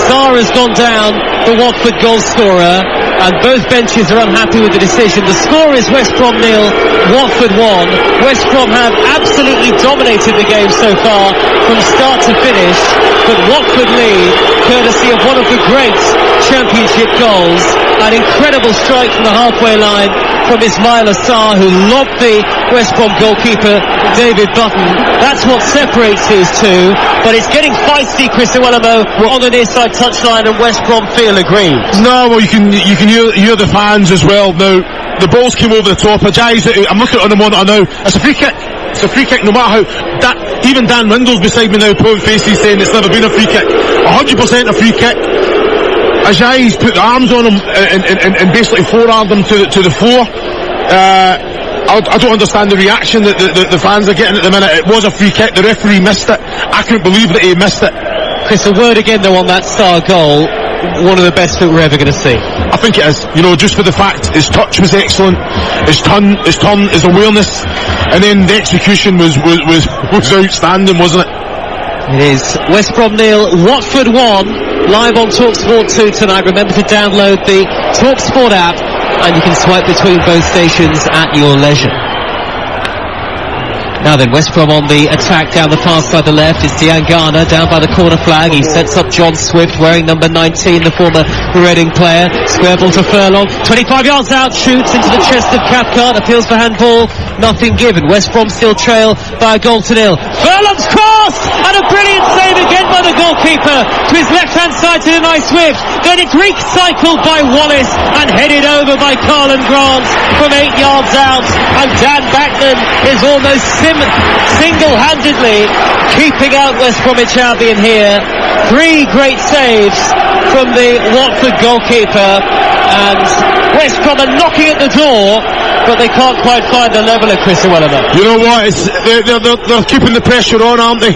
Sarr has gone down, the Watford goal scorer, and both benches are unhappy with the decision. The score is West Brom 0, Watford 1. West Brom have absolutely dominated the game so far from start to finish, but Watford lead courtesy of one of the great championship goals, an incredible strike from the halfway line from Ismail Assar, who lobbed the West Brom goalkeeper David Button. That's what separates these two, but it's getting feisty, Chris Iwelumo, on the near side touchline, and West Brom feel aggrieved. No, well you can hear the fans as well. Now the balls came over the top. I'm looking at the monitor now. It's a free kick. It's a free kick, no matter how. Even Dan Windle's beside me now, pulling faces, saying it's never been a free kick. 100% a free kick. Ajayi's put the arms on him and basically forearmed him to the floor. I don't understand the reaction that the fans are getting at the minute. It was a free kick. The referee missed it. I couldn't believe that he missed it. Chris, a word again though on that Sarr goal. One of the best that we're ever going to see. I think it is. You know, just for the fact his touch was excellent, his turn, his awareness, and then the execution was outstanding, wasn't it? It is. West Brom 0, Watford 1. Live on TalkSport 2 tonight. Remember to download the TalkSport app, and you can swipe between both stations at your leisure. Now then, West Brom on the attack down the far side, the left. It's Diangana down by the corner flag. He sets up John Swift wearing number 19, the former Reading player. Square ball to Furlong. 25 yards out, shoots into the chest of Cathcart. Appeals for handball. Nothing given. West Brom still trail by a goal to 0. Furlong's cross! And a brilliant save again by the goalkeeper to his left-hand side to deny Swift. Then it's recycled by Wallace and headed over by Carlin Grant from 8 yards out. And Dan Backman is almost single-handedly keeping out West Bromwich Albion here. 3 great saves from the Watford goalkeeper, and West Brom are knocking at the door, but they can't quite find the leveller, Chris Iwelumo. You know what? They're keeping the pressure on, aren't they?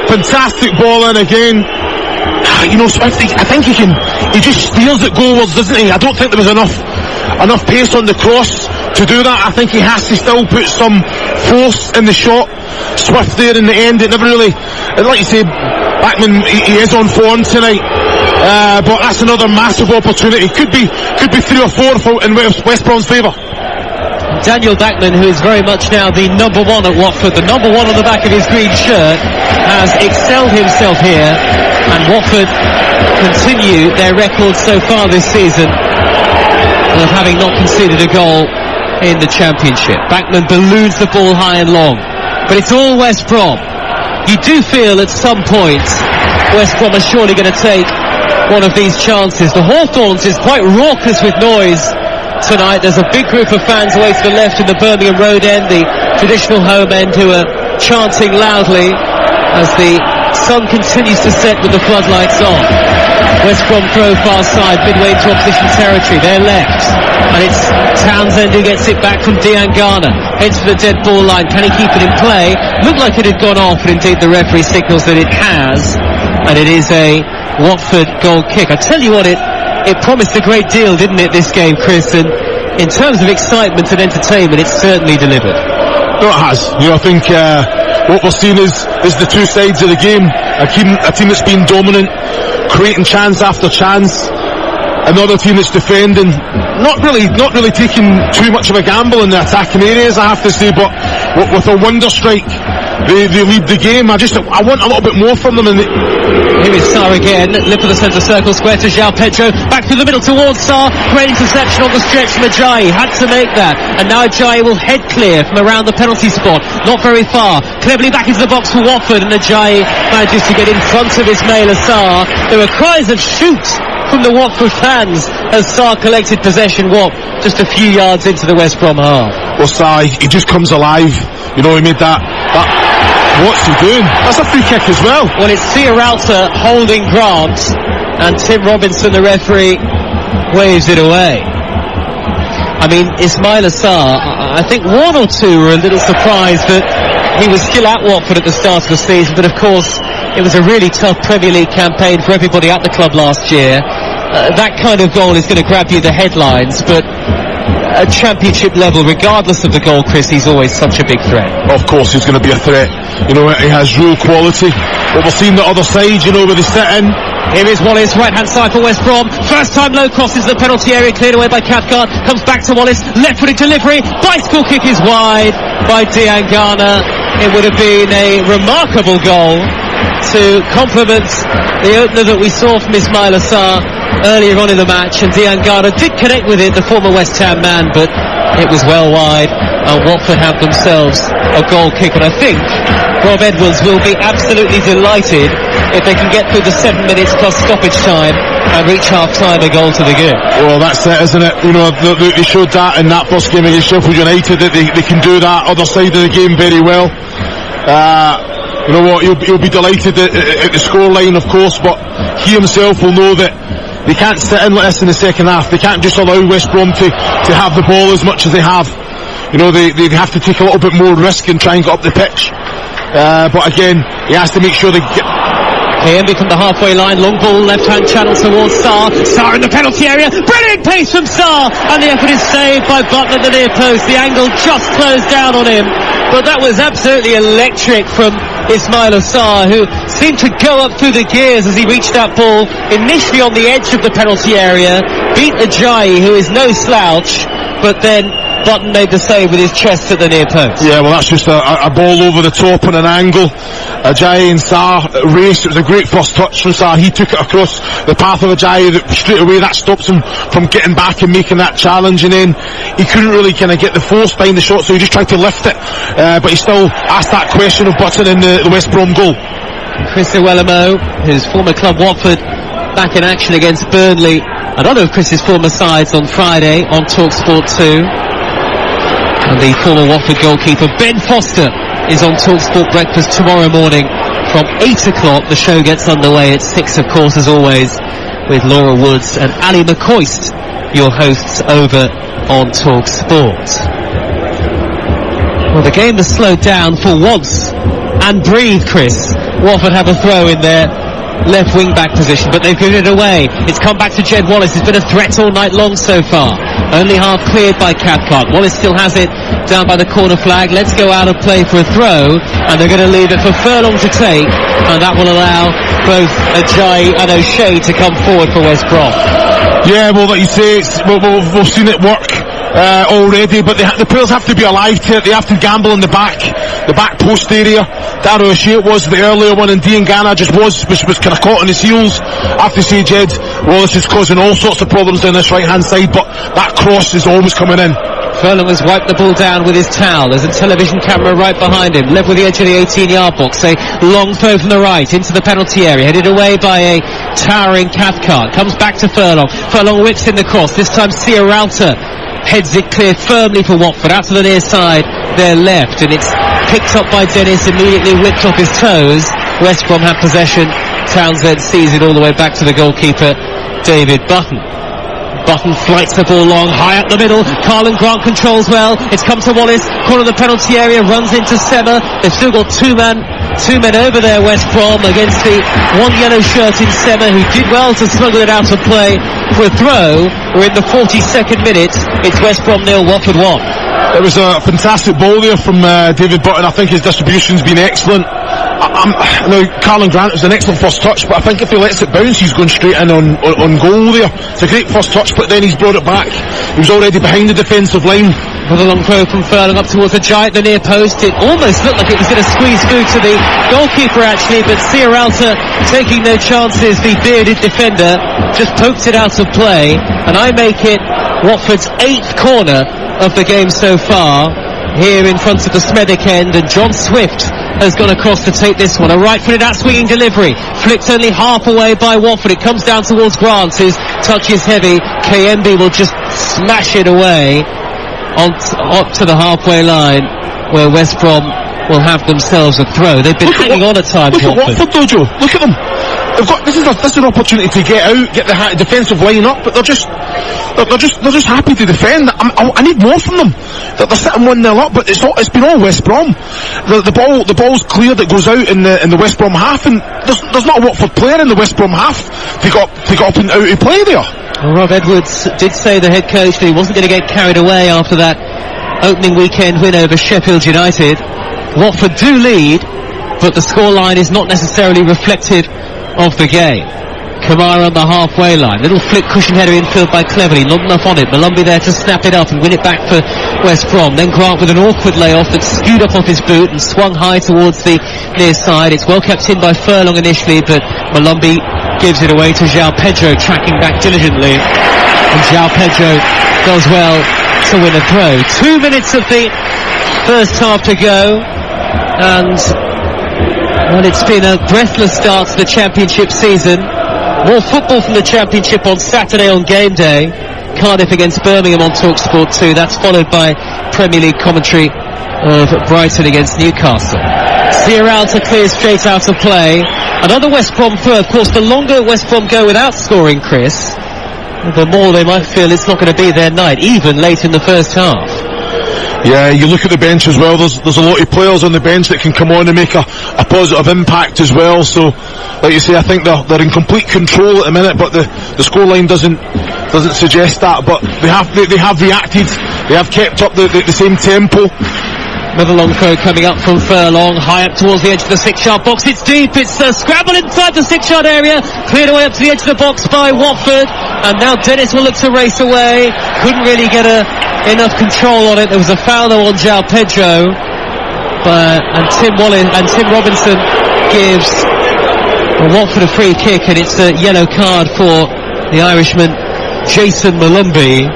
Fantastic ball in again. You know, Swift, I think he just steers it goalwards, doesn't he? I don't think there was enough pace on the cross to do that. I think he has to still put some force in the shot. Swift there in the end, it never really, like you say, Backman, he is on form tonight, but that's another massive opportunity. Could be 3 or 4 in West Brom's favour. Daniel Bachmann, who is very much now the number one at Watford, the number one on the back of his green shirt, has excelled himself here, and Watford continue their record so far this season of having not conceded a goal in the Championship. Bachmann balloons the ball high and long, but it's all West Brom. You do feel at some point West Brom are surely going to take one of these chances. The Hawthorns is quite raucous with noise tonight. There's a big group of fans away to the left in the Birmingham Road end, the traditional home end, who are chanting loudly as the sun continues to set with the floodlights on. West Brom throw far side, midway into opposition territory, they're left, and it's Townsend who gets it back from Diangana, heads for the dead ball line. Can he keep it in play? Looked like it had gone off, and indeed the referee signals that it has, and it is a Watford goal kick. I tell you what, it promised a great deal, didn't it, this game, Chris? And in terms of excitement and entertainment, it's certainly delivered. No, it has. I think what we're seeing is the two sides of the game. A team that's been dominant, creating chance after chance. Another team that's defending, not really taking too much of a gamble in the attacking areas, I have to say, but with a wonder strike, they lead the game. I want a little bit more from them. Here is Sarr again, lip of the centre circle, square to João Pedro, back through the middle towards Sarr, great interception on the stretch from Ajayi, had to make that, and now Ajayi will head clear from around the penalty spot, not very far, cleverly back into the box for Watford, and Ajayi manages to get in front of Ismaila Sarr. There were cries of shoot from the Watford fans as Sarr collected possession, just a few yards into the West Brom half. Well, Sarr, he just comes alive. He made that. What's he doing? That's a free kick as well. Well, it's Ciaralta holding Grant, and Tim Robinson, the referee, waves it away. I mean, Ismaila Sarr, I think one or two were a little surprised that he was still at Watford at the start of the season, but of course it was a really tough Premier League campaign for everybody at the club last year. That kind of goal is going to grab you the headlines, but at Championship level, regardless of the goal, Chris, he's always such a big threat. Of course he's going to be a threat. He has real quality. But we're seeing the other side, where they sit in. Here is Wallace, right-hand side for West Brom. First time low crosses the penalty area, cleared away by Cathcart. Comes back to Wallace, left-footed delivery. Bicycle kick is wide by Diangana. It would have been a remarkable goal to complement the opener that we saw from Ismaila Sarr earlier on in the match, and Diangana did connect with it, the former West Ham man, but it was well wide, and Watford have themselves a goal kick. And I think Rob Edwards will be absolutely delighted if they can get through the 7 minutes plus stoppage time and reach half-time, a goal to the good. Well, that's it, isn't it? They showed that in that first game against Sheffield United, that they can do that other side of the game very well. You know what, he'll be delighted at the scoreline, of course, but he himself will know that they can't sit in like this in the second half. They can't just allow West Brom to have the ball as much as they have. They have to take a little bit more risk and try and get up the pitch. But again, he has to make sure they get... Kayembe from the halfway line, long ball, left-hand channel towards Sarr. Sarr in the penalty area, brilliant pace from Sarr, and the effort is saved by Button at the near post. The angle just closed down on him, but that was absolutely electric from Ismaila Sarr, who seemed to go up through the gears as he reached that ball, initially on the edge of the penalty area, beat Ajayi, who is no slouch, but then Button made the save with his chest at the near post. Yeah, well, that's just a ball over the top on an angle. Ajayi and Sarr race. It was a great first touch from Sarr. He took it across the path of Ajayi straight away. That stops him from getting back and making that challenge, and then he couldn't really kind of get the force behind the shot, so he just tried to lift it, but he still asked that question of Button in the West Brom goal. Chris Iwelumo, his former club Watford, back in action against Burnley, another of Chris's former sides, on Friday on TalkSport 2. And the former Watford goalkeeper Ben Foster is on TalkSport Breakfast tomorrow morning from 8 o'clock. The show gets underway at 6, of course, as always, with Laura Woods and Ali McCoist, your hosts over on TalkSport. Well, the game has slowed down for once and breathe, Chris. Watford have a throw in their left wing back position, but they've given it away. It's come back to Jed Wallace. It's been a threat all night long so far. Only half cleared by Cathcart. Wallace still has it down by the corner flag. Let's go out and play for a throw, and they're going to leave it for Furlong to take, and that will allow both Ajayi and O'Shea to come forward for West Brom. Yeah, well, like you say, we've seen it work already, but the players have to be alive to it. They have to gamble in the back post area. Darrow O'Shea was the earlier one, and Dean Ganna just was kind of caught on his heels. I have to say, Jed Wallace is causing all sorts of problems down this right hand side, but that cross is always coming in. Furlong has wiped the ball down with his towel. There's a television camera right behind him, level with the edge of the 18-yard box. A long throw from the right into the penalty area, headed away by a towering Cathcart. Comes back to Furlong. Furlong whips in the cross. This time Sierralta heads it clear firmly for Watford, out to the near side, their left, and it's picked up by Dennis, immediately whipped off his toes. West Brom have possession. Townsend sees it all the way back to the goalkeeper, David Button. Button flights the ball long, high up the middle. Carlin Grant controls well. It's come to Wallace, corner of the penalty area, runs into Semmer. They've still got two men over there, West Brom, against the one yellow shirt in Semmer, who did well to smuggle it out of play for a throw. We're in the 42nd minute. It's West Brom 0, Watford 1. It was a fantastic ball there from David Button. I think his distribution's been excellent. Now, Carlin Grant was an excellent first touch, but I think if he lets it bounce, he's going straight in on goal there. It's a great first touch, but then he's brought it back. He was already behind the defensive line. With a long throw from Furlong up towards the giant, the near post. It almost looked like it was going to squeeze through to the goalkeeper, actually, but Sierralta, taking no chances, the bearded defender, just poked it out of play, and I make it Watford's 8th corner of the game so far, here in front of the Smethwick end, and John Swift has gone across to take this one. A right-footed out-swinging delivery, flicked only half away by Watford. It comes down towards Grant, whose touch is heavy. KMB will just smash it away up to the halfway line, where West Brom will have themselves a throw. They've been hanging on at times. Look at Watford, though, Joe. Look at them. This is an opportunity to get out, get the defensive line up, but they're just happy to defend. I need more from them. They're sitting 1-0 up, but it's been all West Brom. The ball's clear that goes out in the West Brom half, and there's not a Watford player in the West Brom half to got up and out to play there. Well, Rob Edwards did say, the head coach, that he wasn't going to get carried away after that opening weekend win over Sheffield United. Watford do lead, but the scoreline is not necessarily reflective of the game. Kamara on the halfway line, little flick cushion header infield by Cleverley, not enough on it. Malumbi there to snap it up and win it back for West Brom. Then Grant with an awkward layoff that skewed up off his boot and swung high towards the near side. It's well kept in by Furlong initially, but Malumbi gives it away to João Pedro, tracking back diligently, and João Pedro does well to win a throw. 2 minutes of the first half to go, and well, it's been a breathless start to the Championship season. More football from the Championship on Saturday on game day. Cardiff against Birmingham on TalkSport 2. That's followed by Premier League commentary of Brighton against Newcastle. Sierralta clears straight out of play. Another West Brom throw. Of course, the longer West Brom go without scoring, Chris, the more they might feel it's not going to be their night, even late in the first half. Yeah, you look at the bench as well, there's a lot of players on the bench that can come on and make a positive impact as well. So, like you say, I think they're in complete control at the minute, but the scoreline doesn't suggest that. But they have reacted, they have kept up the same tempo. Another long throw coming up from Furlong, high up towards the edge of the 6-yard box. It's deep, it's a scramble inside the 6-yard area, cleared away up to the edge of the box by Watford, and now Dennis will look to race away. Couldn't really get enough control on it. There was a foul though on João Pedro, and Tim Robinson gives Watford a free kick, and it's a yellow card for the Irishman Jason Malumbi.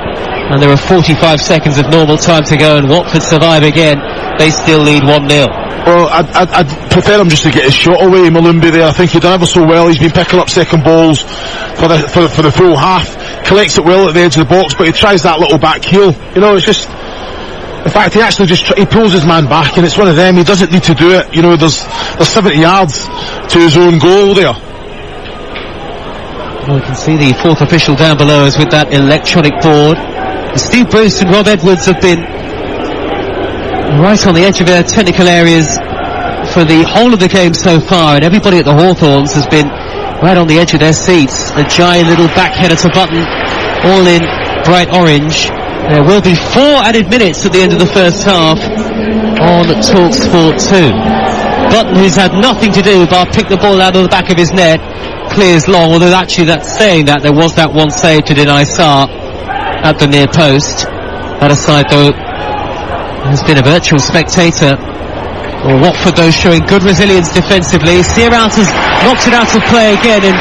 And there are 45 seconds of normal time to go, and Watford survive again. They still lead 1-0. Well, I'd prefer him just to get his shot away, Malumbi there. I think he's done ever so well. He's been picking up second balls for the full half. Collects it well at the edge of the box, but he tries that little back heel. You know, it's just... In fact, he actually he pulls his man back, and it's one of them. He doesn't need to do it. You know, there's 70 yards to his own goal there. Well, we can see the fourth official down below us with that electronic board. Steve Bruce and Rob Edwards have been right on the edge of their technical areas for the whole of the game so far, and everybody at the Hawthorns has been right on the edge of their seats. The giant little back header to Button, all in bright orange. There will be 4 added minutes at the end of the first half on TalkSport 2. Button, who's had nothing to do but pick the ball out of the back of his net, clears long, although actually that's saying that there was that one save to deny Sarr at the near post. That aside, though, has been a virtual spectator. Well, Watford, though, showing good resilience defensively. Searout has knocked it out of play again, and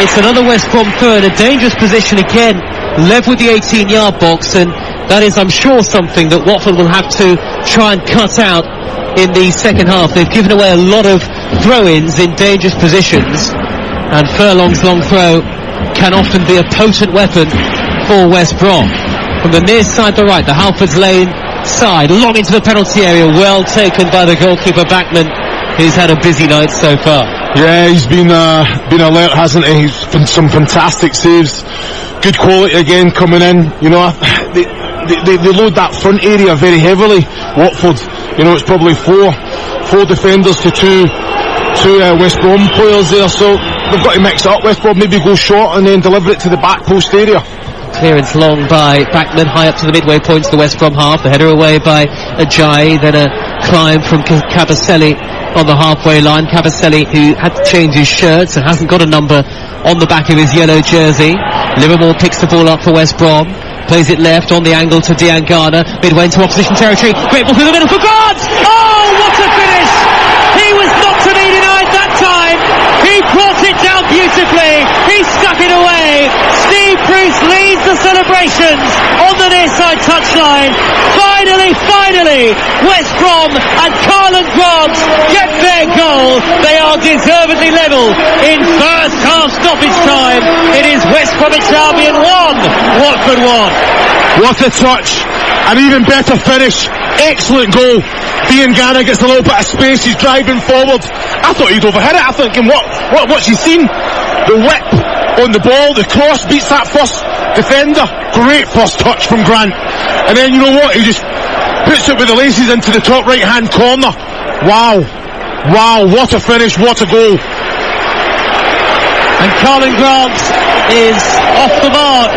it's another West Brom third, a dangerous position again, level with the 18-yard box, and that is, I'm sure, something that Watford will have to try and cut out in the second half. They've given away a lot of throw-ins in dangerous positions, and Furlong's long throw can often be a potent weapon for West Brom. From the near side to right, the Halfords Lane side, long into the penalty area, well taken by the goalkeeper Backman, who's had a busy night so far. Yeah, he's been alert, hasn't he? He's been some fantastic saves, good quality again coming in. You know, they load that front area very heavily, Watford. You know, it's probably four defenders to two West Brom players there, so they've got to mix it up. West Brom maybe go short and then deliver it to the back post area. Clearance long by Backman, high up to the midway point to the West Brom half. The header away by Ajayi, then a climb from Cabaselli on the halfway line. Cabaselli, who had to change his shirt, so hasn't got a number on the back of his yellow jersey. Livermore picks the ball up for West Brom, plays it left on the angle to Diangana, midway into opposition territory. Great ball through the middle for Grant! Oh, what a finish! He was not to be denied that time. He brought it down beautifully. He stuck it away. Steve Bruce leads the celebrations on the near side touchline. Finally, West Brom and Carlin Grant get their goal. They are deservedly level in first half stoppage time. It is West Bromwich Albion 1, Watford 1. What a touch! An even better finish. Excellent goal. Diangana gets a little bit of space. He's driving forward. I thought he'd overhit it. I'm thinking, what's he seen? The whip on the ball, the cross beats that first defender. Great first touch from Grant. And then you know what? He just puts it with the laces into the top right hand corner. Wow, what a finish, what a goal. And Carlin Grant is off the mark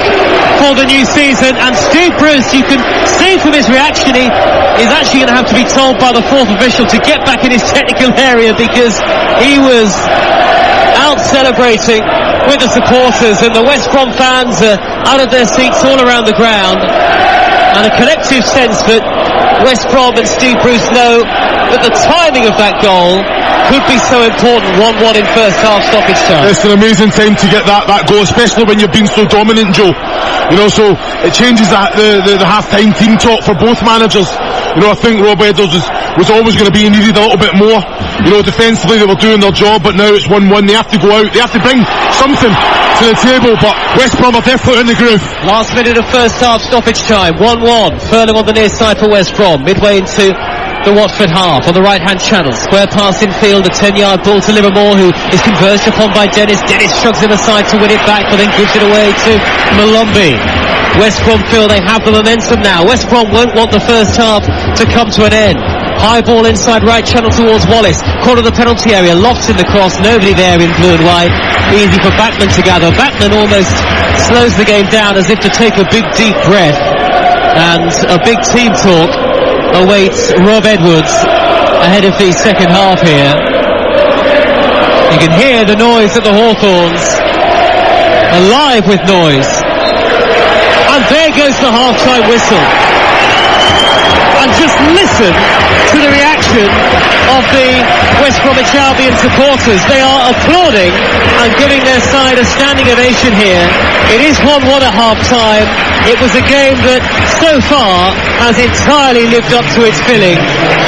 for the new season, and Steve Bruce, you can see from his reaction, he is actually going to have to be told by the fourth official to get back in his technical area, because he was out celebrating with the supporters, and the West Brom fans are out of their seats all around the ground, and a collective sense that West Brom and Steve Bruce know that the timing of that goal could be so important. 1-1 in first half stoppage time. It's an amazing time to get that goal, especially when you've been so dominant, Joe. You know, so it changes the half-time team talk for both managers. You know, I think Rob Edwards was always going to be needed a little bit more. You know, defensively they were doing their job, but now it's 1-1. They have to go out. They have to bring something to the table, but West Brom are definitely in the groove. Last minute of first half stoppage time. 1-1. Furlong on the near side for West Brom. Midway into the Watford half on the right hand channel, square pass in field, a 10-yard ball to Livermore, who is converged upon by Dennis. Dennis shrugs him aside to win it back, but then gives it away to Malombi. West Brom feel they have the momentum now. West Brom won't want the first half to come to an end. High ball inside right channel towards Wallace, corner of the penalty area, lost in the cross, nobody there in blue and white. Easy for Backman to gather. Backman almost slows the game down as if to take a big deep breath, and a big team talk awaits Rob Edwards ahead of the second half here. You can hear the noise at the Hawthorns, alive with noise. And there goes the half-time whistle. And just listen to the reaction of the West Bromwich Albion supporters. They are applauding and giving their side a standing ovation here. It is 1-1 at half-time. It was a game that so far has entirely lived up to its billing.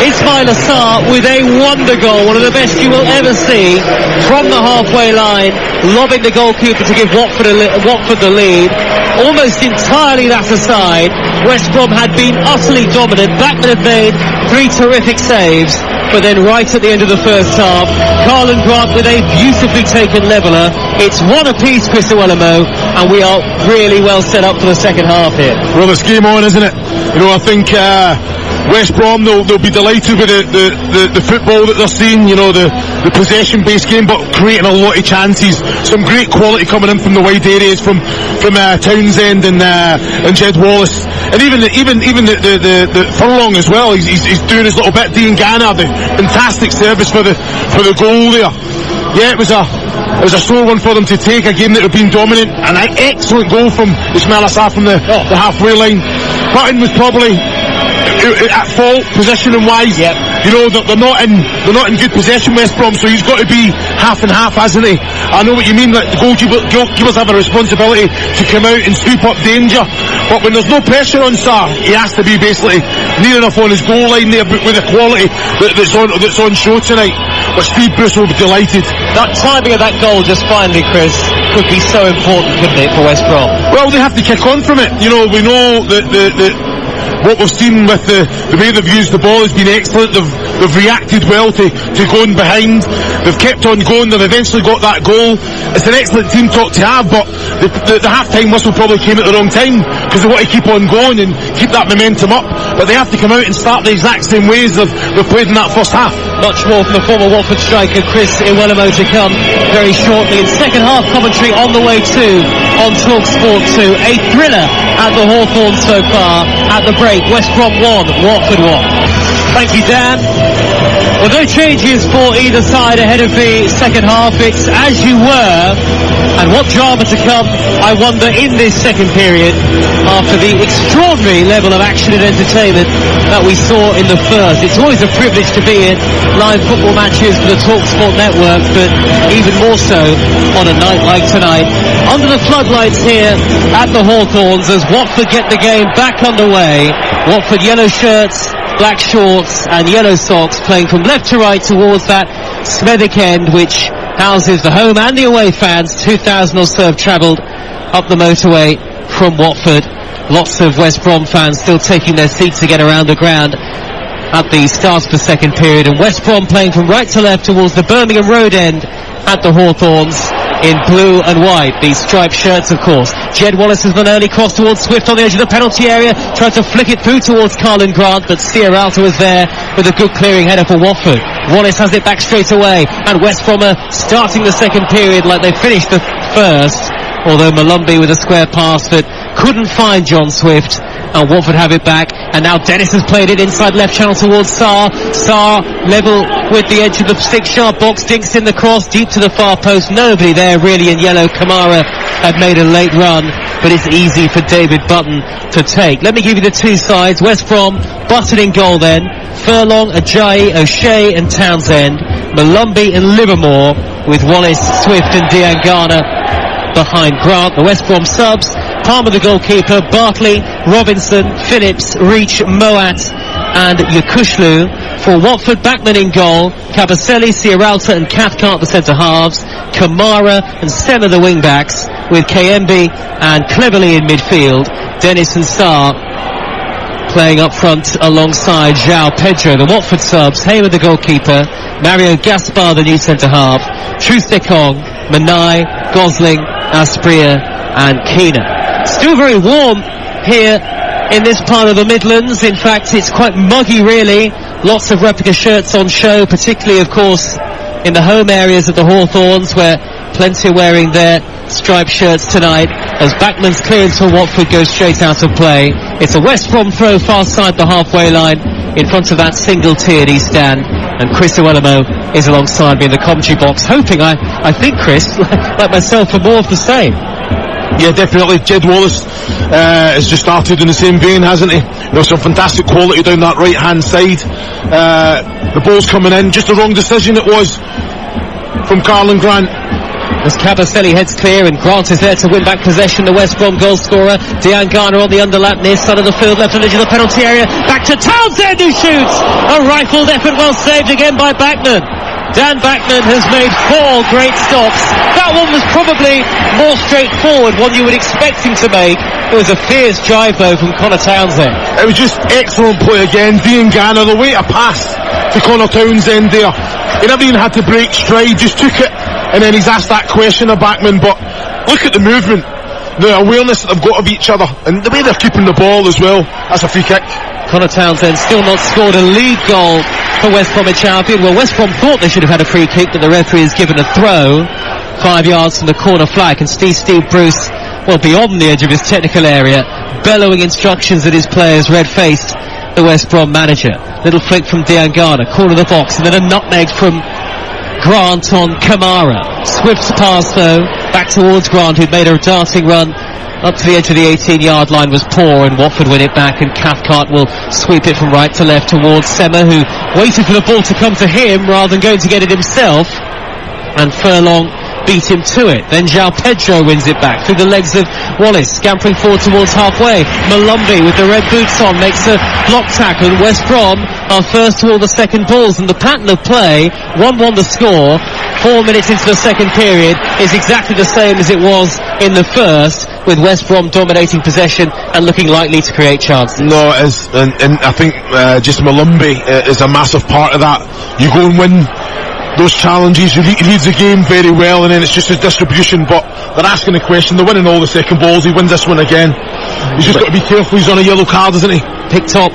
Ismail Assar with a wonder goal, one of the best you will ever see, from the halfway line, lobbing the goalkeeper to give Watford the lead. Almost entirely that aside, West Brom had been utterly dominant. Backman had made 3 terrific saves, but then right at the end of the first half, Carlin Grant with a beautifully taken leveller. It's 1 apiece, Chris Owellamo, and we are really well set up for the second half here. Well, it's game on, isn't it? You know, I think West Brom, they'll be delighted with the football that they're seeing, you know, the possession-based game, but creating a lot of chances. Some great quality coming in from the wide areas from Townsend and Jed Wallace, and even the Furlong as well. He's doing his little bit. Diangana, the fantastic service for the goal there. Yeah, it was a sore one for them to take, a game that had been dominant, and an excellent goal from Ismail Assar from the halfway line. Button was probably at fault, positioning wise. Yep. You know, they're not in good possession, West Brom, so he's got to be half and half, hasn't he? I know what you mean, that the goalkeepers have a responsibility to come out and sweep up danger, but when there's no pressure on Sarr, he has to be basically near enough on his goal line there with the quality that's on show tonight. But Steve Bruce will be delighted. That timing of that goal just finally, Chris, could be so important, couldn't it, for West Brom? Well, they have to kick on from it. You know, we know that what we've seen with the way they've used the ball has been excellent. They've reacted well to going behind. They've kept on going. They've eventually got that goal. It's an excellent team talk to have, but the half-time whistle probably came at the wrong time, because they want to keep on going and keep that momentum up. But they have to come out and start the exact same ways they've played in that first half. Much more from the former Watford striker Chris Iwelumo to come very shortly. In second half commentary on the way too on TalkSport 2. A thriller at the Hawthorns so far. At the break, West Brom 1, Watford 1. Thank you, Dan. Well, no changes for either side ahead of the second half. It's as you were. And what drama to come, I wonder, in this second period after the extraordinary level of action and entertainment that we saw in the first. It's always a privilege to be in live football matches for the TalkSport network, but even more so on a night like tonight. Under the floodlights here at the Hawthorns as Watford get the game back underway. Watford yellow shirts, black shorts and yellow socks, playing from left to right towards that Smethwick end, which houses the home and the away fans. 2,000 or so have travelled up the motorway from Watford. Lots of West Brom fans still taking their seats to get around the ground at the start of the second period, and West Brom playing from right to left towards the Birmingham Road end at the Hawthorns in blue and white, these striped shirts of course. Jed Wallace has an early cross towards Swift on the edge of the penalty area, tried to flick it through towards Carlin Grant, but Sierralta was there with a good clearing header for Watford. Wallace has it back straight away, and West Brom are starting the second period like they finished the first, although Malumbi with a square pass that couldn't find John Swift, and Watford have it back. And now Dennis has played it inside left channel towards Sarr. Sarr level with the edge of the 6-yard box, dinks in the cross deep to the far post. Nobody there really in yellow. Kamara had made a late run, but it's easy for David Button to take. Let me give you the two sides. West Brom, Button in goal then. Furlong, Ajayi, O'Shea and Townsend. Malumbi and Livermore, with Wallace, Swift and Diangana behind Grant. The West Brom subs: Palmer the goalkeeper, Bartley, Robinson, Phillips, Reach, Moat and Yakushlu. For Watford, Backman in goal, Cabaselli, Sierralta and Cathcart the centre halves, Kamara and Senna the wing backs, with Kayembe and Cleverley in midfield. Dennis and Sarr playing up front alongside João Pedro. The Watford subs: Hamer the goalkeeper, Mario Gaspar the new centre half, Truth Dekong, Manai, Gosling, Aspria and Keena. Still very warm here in this part of the Midlands. In fact, it's quite muggy really. Lots of replica shirts on show, particularly of course in the home areas of the Hawthorns, where plenty are wearing their striped shirts tonight, as Backman's clearance for Watford goes straight out of play. It's a West Brom throw far side the halfway line in front of that single-tiered East Stand, and Chris Iwelumo is alongside me in the commentary box, hoping, I think, Chris, like myself, for more of the same. Yeah, definitely. Jed Wallace has just started in the same vein, hasn't he? You know, some fantastic quality down that right-hand side. The ball's coming in, just the wrong decision it was from Carlin Grant. As Cabaselli heads clear and Grant is there to win back possession, the West Brom goal scorer. Diangana on the underlap near side of the field, left on the edge of the penalty area. Back to Townsend who shoots! A rifled effort, well saved again by Backman. Dan Backman has made 4 great stops. That one was probably more straightforward, one you would expect him to make. It was a fierce drive though from Connor Townsend. It was just excellent play again. Diangana, the way to pass to Connor Townsend there. He never even had to break stride, just took it, and then he's asked that question of Backman. But look at the movement, the awareness that they've got of each other, and the way they're keeping the ball as well. That's a free kick. Connor Townsend still not scored a lead goal for West Bromwich Albion. Well, West Brom thought they should have had a free kick, but the referee has given a throw 5 yards from the corner flag, and Steve Bruce, well, beyond the edge of his technical area, bellowing instructions at his players, red-faced the West Brom manager. Little flick from Diangana, corner of the box, and then a nutmeg from Grant on Kamara. Swift's pass though, back towards Grant, who'd made a darting run up to the edge of the 18-yard line was poor, and Watford win it back, and Cathcart will sweep it from right to left towards Sema, who waited for the ball to come to him rather than going to get it himself, and Furlong beat him to it. Then João Pedro wins it back through the legs of Wallace, scampering forward towards halfway. Malumbi with the red boots on makes a block tackle, and West Brom are first to all the second balls, and the pattern of play, 1-1 the score, 4 minutes into the second period, is exactly the same as it was in the first, with West Brom dominating possession and looking likely to create chances. No, it is, and I think just Malumbi is a massive part of that. You go and win those challenges, he leads the game very well, and then it's just his distribution, but they're asking the question, they're winning all the second balls, he wins this one again. He's just got to be careful, he's on a yellow card, isn't he? Picked up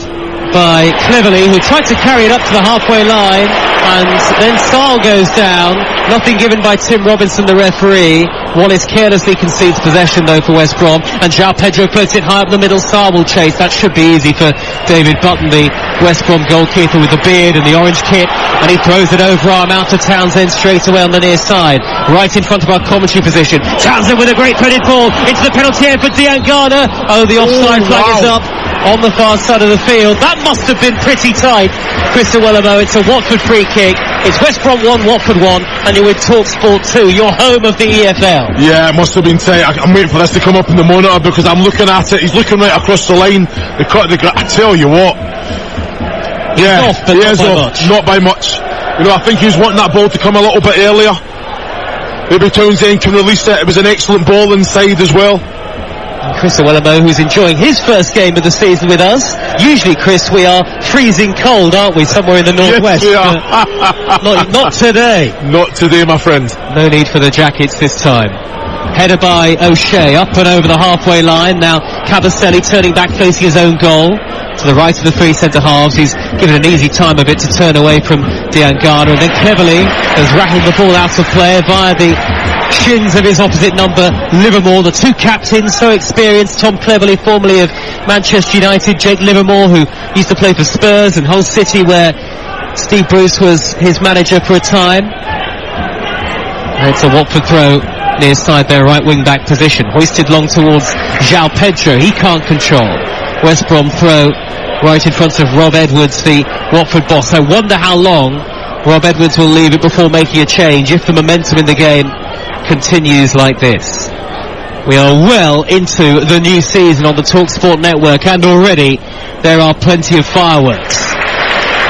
by Cleverley, who tried to carry it up to the halfway line, and then Stahl goes down. Nothing given by Tim Robinson, the referee. Wallace carelessly concedes possession though for West Brom, and João Pedro floats it high up the middle. Stahl will chase. That should be easy for David Button, the West Brom goalkeeper with the beard and the orange kit, and he throws it over arm out to Townsend straight away on the near side, right in front of our commentary position. Townsend with a great threaded ball into the penalty area for Diangana. Oh, the offside flag is up on the far side of the field. That must have been pretty tight. Chris Iwelumo, it's a Watford free kick. It's West Brom 1, Watford 1, and you're with TalkSport 2, your home of the EFL. Yeah, it must have been tight. I'm waiting for this to come up in the monitor because I'm looking at it. He's looking right across the line. I tell you what. Yeah, off, but not by much. You know, I think he was wanting that ball to come a little bit earlier. Maybe Townsend can release it. It was an excellent ball inside as well. Chris Iwelumo, who's enjoying his first game of the season with us. Usually, Chris, we are freezing cold, aren't we, somewhere in the northwest? Yes, we are. Not today. Not today, my friend. No need for the jackets this time. Header by O'Shea, up and over the halfway line. Now Cabaselli turning back, facing his own goal. To the right of the three centre-halves, he's given an easy time of it to turn away from Diangana, and then cleverly has rattled the ball out of play via the shins of his opposite number, Livermore. The two captains, so experienced, Tom Cleverley, formerly of Manchester United, Jake Livermore, who used to play for Spurs and Hull City, where Steve Bruce was his manager for a time. And it's a Watford throw near side their right wing-back position, hoisted long towards João Pedro. He can't control. West Brom throw right in front of Rob Edwards, the Watford boss. I wonder how long Rob Edwards will leave it before making a change if the momentum in the game continues like this. We are well into the new season on the TalkSport network, and already there are plenty of fireworks.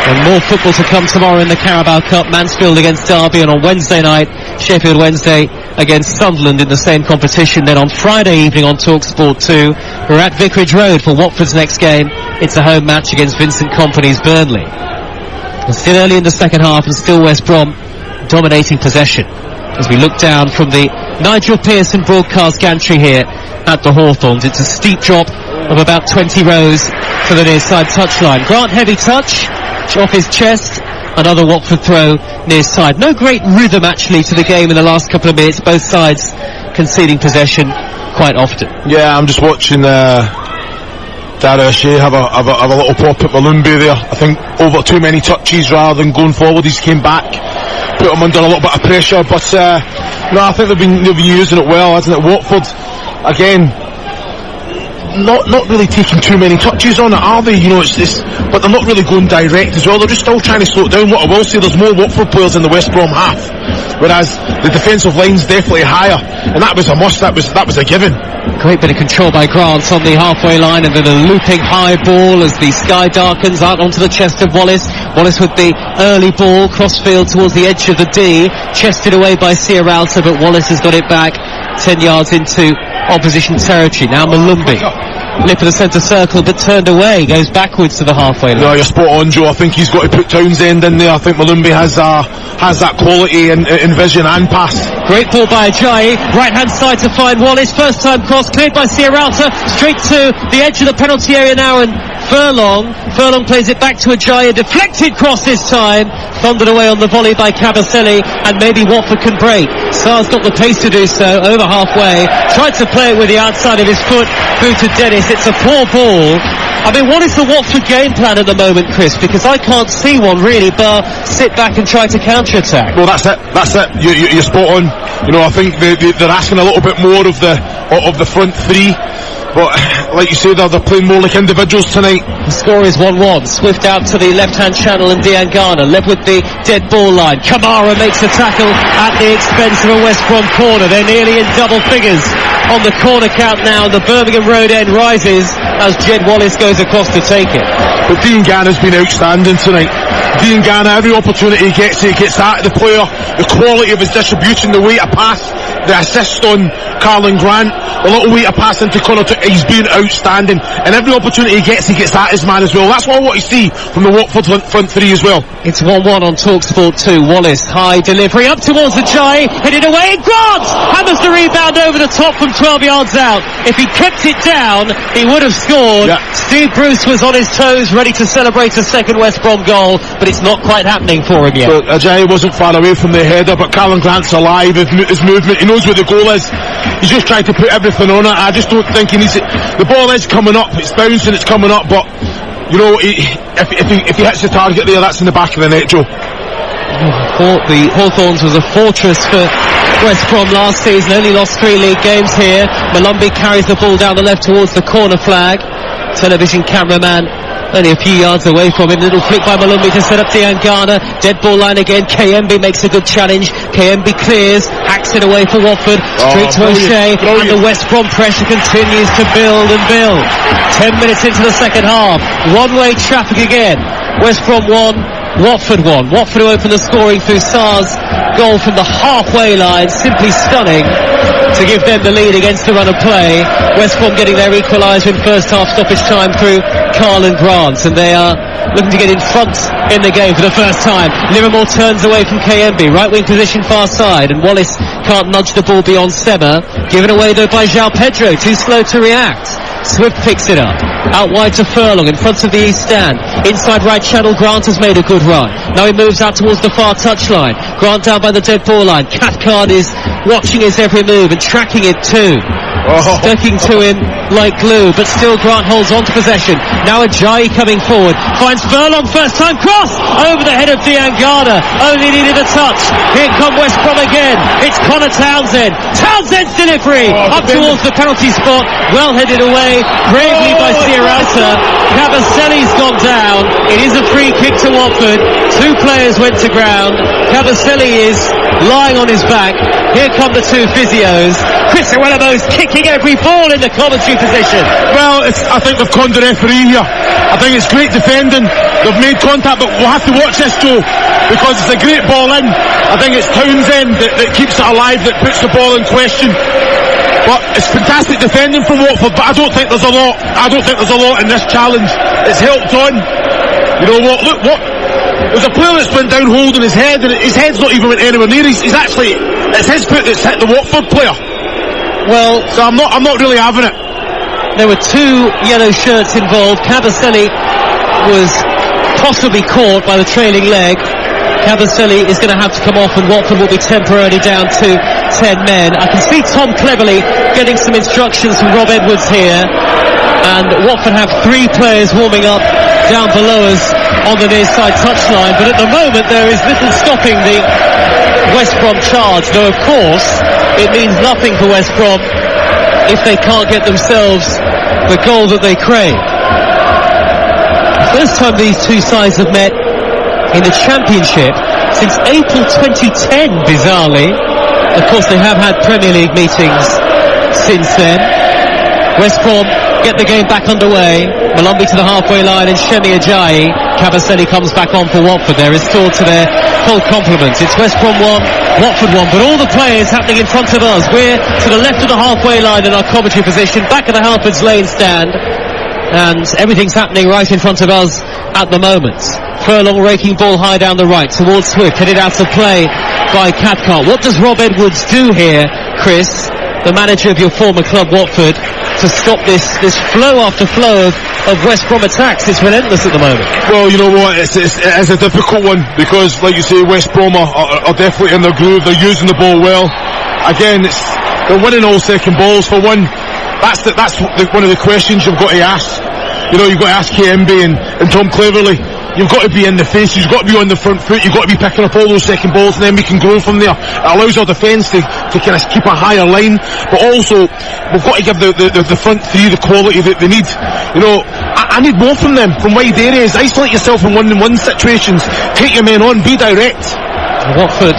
And more football to come tomorrow in the Carabao Cup. Mansfield against Derby, and on Wednesday night, Sheffield Wednesday against Sunderland in the same competition. Then on Friday evening on TalkSport 2, we're at Vicarage Road for Watford's next game. It's a home match against Vincent Kompany's Burnley. And still early in the second half, and still West Brom dominating possession. As we look down from the Nigel Pearson broadcast gantry here at the Hawthorns, it's a steep drop of about 20 rows to the near side touchline. Grant, heavy touch off his chest. Another Watford throw near side. No great rhythm actually to the game in the last couple of minutes. Both sides conceding possession quite often. Yeah, I'm just watching Darragh O'Shea have a little pop at Malumbi there. I think over too many touches rather than going forward. He's came back, put him under a little bit of pressure, but no, I think they've been using it well, hasn't it? Watford again, not really taking too many touches on it, are they? You know, but they're not really going direct as well. They're just still trying to slow it down. What I will say, there's more Watford players in the West Brom half, whereas the defensive line's definitely higher, and that was a must. That was a given. Great bit of control by Grant on the halfway line, and then a looping high ball as the sky darkens out onto the chest of Wallace. Wallace with the early ball, crossfield towards the edge of the D, chested away by Sierralta, but Wallace has got it back 10 yards into opposition territory. Now Malumbi, lip of the centre circle, but turned away, goes backwards to the halfway line. No, you're spot on, Joe. I think he's got to put Townsend in there. I think Malumbi has that quality in vision and pass. Great ball by Ajayi, right hand side to find Wallace, first time cross, cleared by Sierralta, straight to the edge of the penalty area now, and Furlong plays it back to Ajayi, deflected cross this time, thundered away on the volley by Cabaselli, and maybe Watford can break. Sarr's got the pace to do so, over halfway, tried to play it with the outside of his foot, booted Dennis, is it's a poor ball. I mean, what is the Watford game plan at the moment, Chris? Because I can't see one really, but sit back and try to counter-attack. Well, that's it. You're spot on. You know, I think they're asking a little bit more of the front three. But, like you say, they're playing more like individuals tonight. The score is 1-1. Swift out to the left-hand channel and Diangana left with the dead ball line. Kamara makes the tackle at the expense of a West Brom corner. They're nearly in double figures on the corner count now. The Birmingham Road end rises as Jed Wallace goes across to take it. But Diangana's been outstanding tonight. Diangana, every opportunity he gets at the player, the quality of his distribution, the weight of pass, the assist on Carlin Grant, the little weight of pass into Connor, he's been outstanding. And every opportunity he gets at his man as well. That's what I want to see from the Watford front three as well. It's 1-1 on TalkSport 2. Wallace, high delivery up towards the Jai, headed away, and Grant hammers the rebound over the top from 12 yards out. If he kept it down, he would have scored. Yeah. Steve Bruce was on his toes, ready to celebrate a second West Brom goal, but it's not quite happening for him yet. So Ajayi wasn't far away from the header, but Callum Grant's alive. His movement, he knows where the goal is. He's just trying to put everything on it. I just don't think he needs it. The ball is coming up, it's bouncing, it's coming up, but you know, if he hits the target there, that's in the back of the net, Joe. The Hawthorns was a fortress for West Brom last season, only lost 3 league games here. Malumbi carries the ball down the left towards the corner flag. Television cameraman only a few yards away from him. Little flick by Malumbi to set up Diangana. Dead ball line again. KMB makes a good challenge. KMB clears, hacks it away for Watford. Straight to O'Shea, and the West Brom pressure continues to build and build. 10 minutes into the second half. One-way traffic again. West Brom 1, Watford 1. Watford who opened the scoring through Sarr's goal from the halfway line. Simply stunning to give them the lead against the run of play. West Brom getting their equaliser in first half stoppage time through Carlin Grant, and they are looking to get in front in the game for the first time. Livermore turns away from KMB, right wing position far side, and Wallace can't nudge the ball beyond Sema. Given away though by João Pedro, too slow to react. Swift picks it up, out wide to Furlong in front of the east stand. Inside right channel, Grant has made a good run. Now he moves out towards the far touchline. Grant down by the dead ball line. Cathcart is watching his every move and tracking it too. Sticking to him like glue, but still Grant holds on to possession. Now Ajayi coming forward, finds Furlong, first time cross over the head of Diangana, only needed a touch. Here come West Brom again. It's Connor Townsend. Townsend's delivery up towards the penalty spot, well headed away bravely by Sierrata. Cavaselli's gone down. It is a free kick to Watford. 2 players went to ground. Cavaselli is lying on his back. Here come the 2 physios. Chris Iwelumo's kicking every ball in the commentary position. Well, I think they've conned the referee here. I think it's great defending. They've made contact, but we'll have to watch this, Joe, because it's a great ball in. I think it's Townsend that keeps it alive, that puts the ball in question. But it's fantastic defending from Watford, but I don't think there's a lot in this challenge. It's helped on. You know what? Look what. There's a player that's went down holding his head, and his head's not even went anywhere near. It's his foot that's hit the Watford player. Well, so I'm not really having it. There were 2 yellow shirts involved. Cavaselli was possibly caught by the trailing leg. Cavaselli is going to have to come off, and Watford will be temporarily down to 10 men. I can see Tom Cleverley getting some instructions from Rob Edwards here, and Watford have 3 players warming up down below us on the near side touchline, but at the moment there is little stopping the West Brom charge, though of course it means nothing for West Brom if they can't get themselves the goal that they crave. The first time these 2 sides have met in the Championship since April 2010, bizarrely. Of course they have had Premier League meetings since then. West Brom get the game back underway. Malumbi to the halfway line and Shemi Ajayi. Cavaselli comes back on for Watford. They're restored to their full complement. It's West Brom 1, Watford 1, but all the players happening in front of us. We're to the left of the halfway line in our commentary position, back at the Halfords Lane stand, and everything's happening right in front of us at the moment. Furlong raking ball high down the right towards Swift, headed out to play by Cathcart. What does Rob Edwards do here, Chris, the manager of your former club Watford, to stop this flow after flow of West Brom attacks? It's relentless at the moment. Well, you know what, it is a difficult one, because like you say, West Brom are definitely in their groove. They're using the ball well. Again, they're winning all second balls for one. one of the questions you've got to ask. You know, you've got to ask KMB and Tom Cleverley. You've got to be in the face, you've got to be on the front foot, you've got to be picking up all those second balls, and then we can grow from there. It allows our defence to kind of keep a higher line, but also we've got to give the front three the quality that they need. You know, I need more from them, from wide areas. Isolate yourself in one-on-one situations, take your men on, be direct. Watford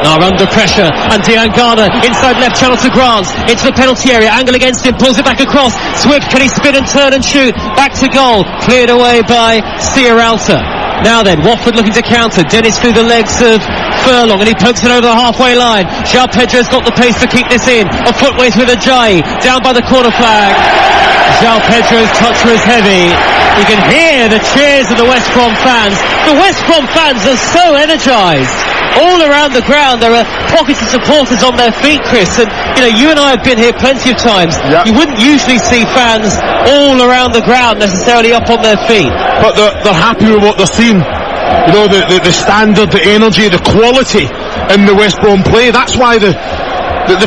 are under pressure, and Dejan Garner inside left channel to Grant, into the penalty area, angle against him, pulls it back across. Swift, can he spin and turn and shoot? Back to goal, cleared away by Sierralta. Now then, Watford looking to counter. Dennis through the legs of Furlong, and he pokes it over the halfway line. João Pedro's got the pace to keep this in. A footways with Ajayi, down by the corner flag. João Pedro's touch was heavy. You can hear the cheers of the West Brom fans. The West Brom fans are so energised. All around the ground there are pockets of supporters on their feet, Chris, and you know, you and I have been here plenty of times. Yep. You wouldn't usually see fans all around the ground necessarily up on their feet, but they're happy with what they're seeing. You know, the standard, the energy, the quality in the West Brom play. That's why the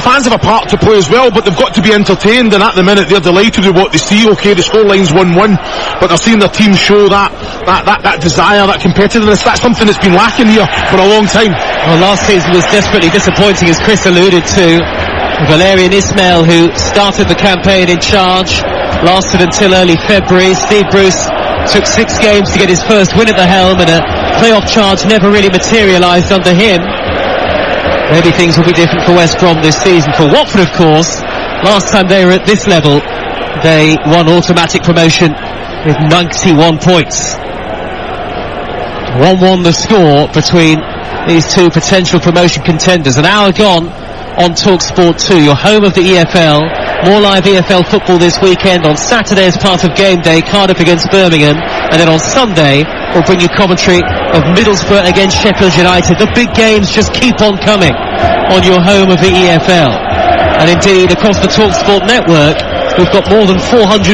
fans have a part to play as well, but they've got to be entertained, and at the minute they're delighted with what they see. Okay, the scoreline's 1-1, but they're seeing their team show that desire, that competitiveness. That's something that's been lacking here for a long time. Well, last season was desperately disappointing, as Chris alluded to. Valerian Ismail, who started the campaign in charge, lasted until early February. Steve Bruce took 6 games to get his first win at the helm, and a playoff charge never really materialised under him. Maybe things will be different for West Brom this season. For Watford, of course, last time they were at this level, they won automatic promotion with 91 points. 1-1 the score between these two potential promotion contenders. An hour gone on TalkSport 2, your home of the EFL. More live EFL football this weekend. On Saturday as part of game day, Cardiff against Birmingham, and then on Sunday we'll bring you commentary of Middlesbrough against Sheffield United. The big games just keep on coming on your home of the EFL. And indeed, across the TalkSport network, we've got more than 450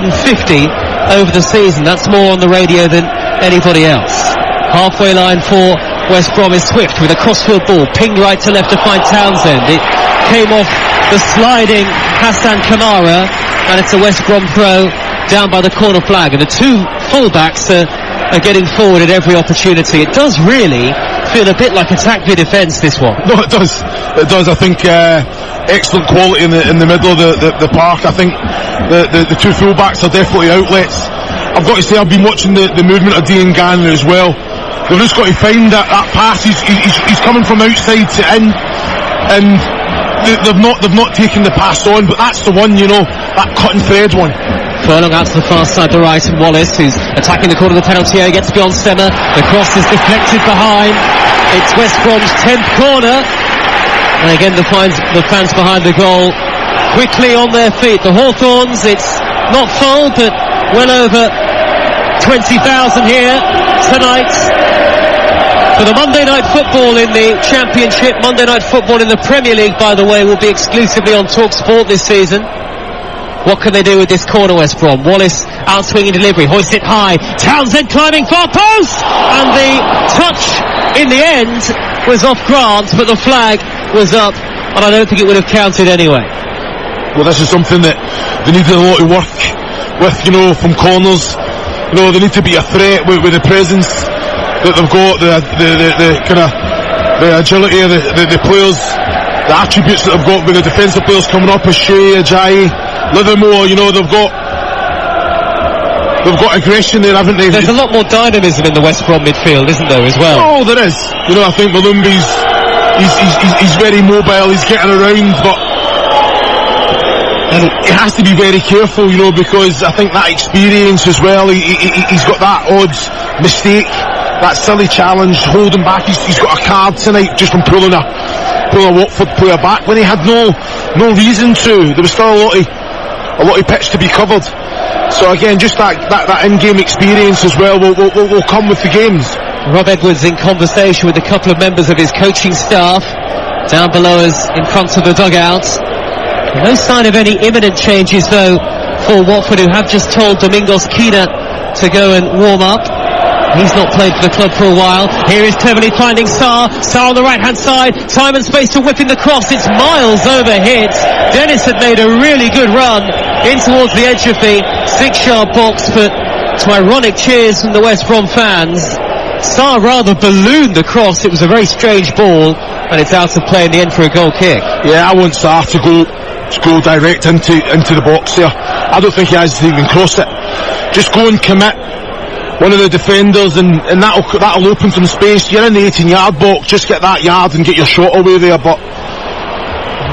over the season. That's more on the radio than anybody else. Halfway line for West Brom is Swift with a crossfield ball, pinged right to left to find Townsend. It came off the sliding Hassan Kamara, and it's a West Brom throw down by the corner flag. And the two fullbacks are getting forward at every opportunity. It does really feel a bit like attack v defence, this one. No, it does. It does. I think excellent quality in the middle of the park. I think the two fullbacks are definitely outlets. I've got to say, I've been watching the movement of Dejan Garner as well. They've just got to find that pass. He's coming from outside to in, and they've not taken the pass on. But that's the one, you know, that cut and thread one. Furlong out to the far side to right, and Wallace, who's attacking the corner of the penalty area, gets beyond Stemmer. The cross is deflected behind. It's West Brom's 10th corner. And again, the fans behind the goal quickly on their feet. The Hawthorns, it's not full, but well over 20,000 here tonight for the Monday Night Football in the Championship. Monday Night Football in the Premier League, by the way, will be exclusively on TalkSport this season. What can they do with this corner, West Brom? Wallace out swinging delivery, hoists it high. Townsend climbing far post, and the touch in the end was off Grant, but the flag was up, and I don't think it would have counted anyway. Well, this is something that they need a lot of work with, you know, from corners. You know, they need to be a threat with the presence that they've got, the kind of the agility of the players, the attributes that they've got with the defensive players coming up as Shea, Ajayi, Livermore. You know, they've got aggression there, haven't they? There's a lot more dynamism in the West Brom midfield, isn't there, as well? Oh, there is. You know, I think Malumbi's he's very mobile, he's getting around, but he has to be very careful, you know, because I think that experience as well, he's got that odd mistake, that silly challenge, holding back. He's got a card tonight just from pulling a Watford player back when he had no reason to. There was still a lot of pitch to be covered. So again, just that in-game experience as well will come with the games. Rob Edwards in conversation with a couple of members of his coaching staff down below us in front of the dugout. No sign of any imminent changes though for Watford, who have just told Domingos Quina to go and warm up. He's not played for the club for a while. Here is cleverly finding Sarr. Sarr on the right-hand side. Time and space to whip in the cross. It's miles over hit. Dennis had made a really good run in towards the edge of the 6-yard box, but to ironic cheers from the West Brom fans, Sarr rather ballooned the cross. It was a very strange ball, and it's out of play in the end for a goal kick. Yeah, I want Sarr to go direct into the box there. I don't think he has to even cross it. Just go and commit one of the defenders, and that'll open some space. You're in the 18-yard box, just get that yard and get your shot away there, but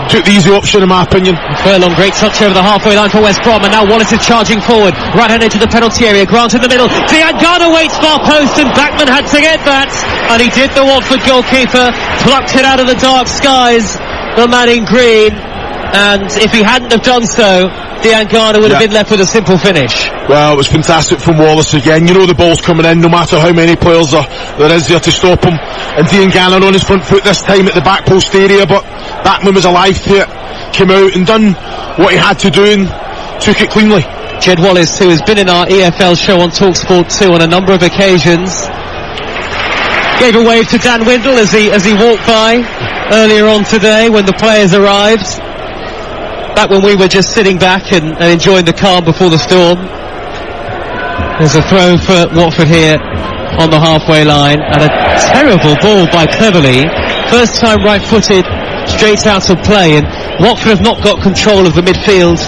took the easy option in my opinion. Furlong, great touch over the halfway line for West Brom, and now Wallace is charging forward, right hand into the penalty area. Grant in the middle, Diangana waits far post, and Bachmann had to get that, and he did. The Watford goalkeeper plucked it out of the dark skies, the man in green, and if he hadn't have done so, Diangana would have been left with a simple finish. Well, it was fantastic from Wallace again. You know the ball's coming in, no matter how many players there is there to stop him. And Diangana on his front foot this time at the back post area, but Bachmann was alive to it, came out and done what he had to do and took it cleanly. Jed Wallace, who has been in our EFL show on TalkSport 2 on a number of occasions, gave a wave to Dan Windle as he walked by earlier on today when the players arrived. Back when we were just sitting back and enjoying the calm before the storm. There's a throw for Watford here on the halfway line, and a terrible ball by Cleverley. First time right-footed, straight out of play, and Watford have not got control of the midfield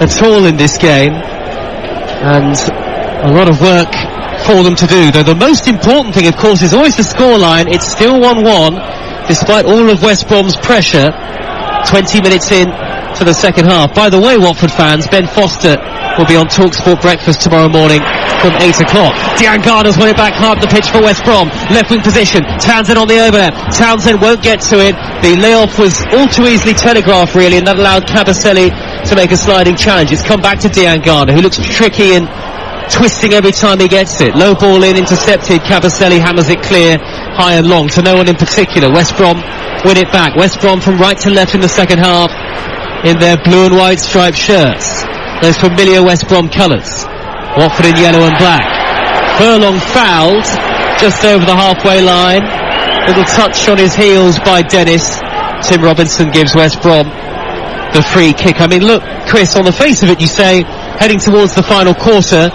at all in this game, and a lot of work for them to do. Though the most important thing, of course, is always the scoreline. It's still 1-1, despite all of West Brom's pressure. 20 minutes in to the second half. By the way, Watford fans, Ben Foster will be on TalkSport Breakfast tomorrow morning from 8 o'clock. Diangana's won it back hard the pitch for West Brom. Left wing position. Townsend on the overlap. Townsend won't get to it. The layoff was all too easily telegraphed, really, and that allowed Cabaselli to make a sliding challenge. It's come back to Diangana, who looks tricky and twisting every time he gets it. Low ball in, intercepted. Cabaselli hammers it clear, high and long, to no one in particular. West Brom win it back. West Brom from right to left in the second half in their blue and white striped shirts. Those familiar West Brom colours. Watford in yellow and black. Furlong fouled just over the halfway line. Little touch on his heels by Dennis. Tim Robinson gives West Brom the free kick. I mean, look, Chris, on the face of it, you say, heading towards the final quarter,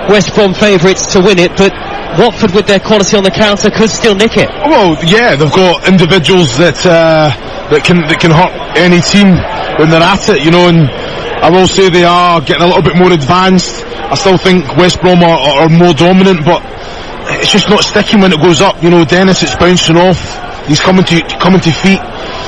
West Brom favourites to win it, but Watford, with their quality on the counter, could still nick it. Well, yeah, they've got individuals that can hurt any team when they're at it, you know, and I will say they are getting a little bit more advanced. I still think West Brom are more dominant, but it's just not sticking when it goes up. You know, Dennis, it's bouncing off. He's coming to feet.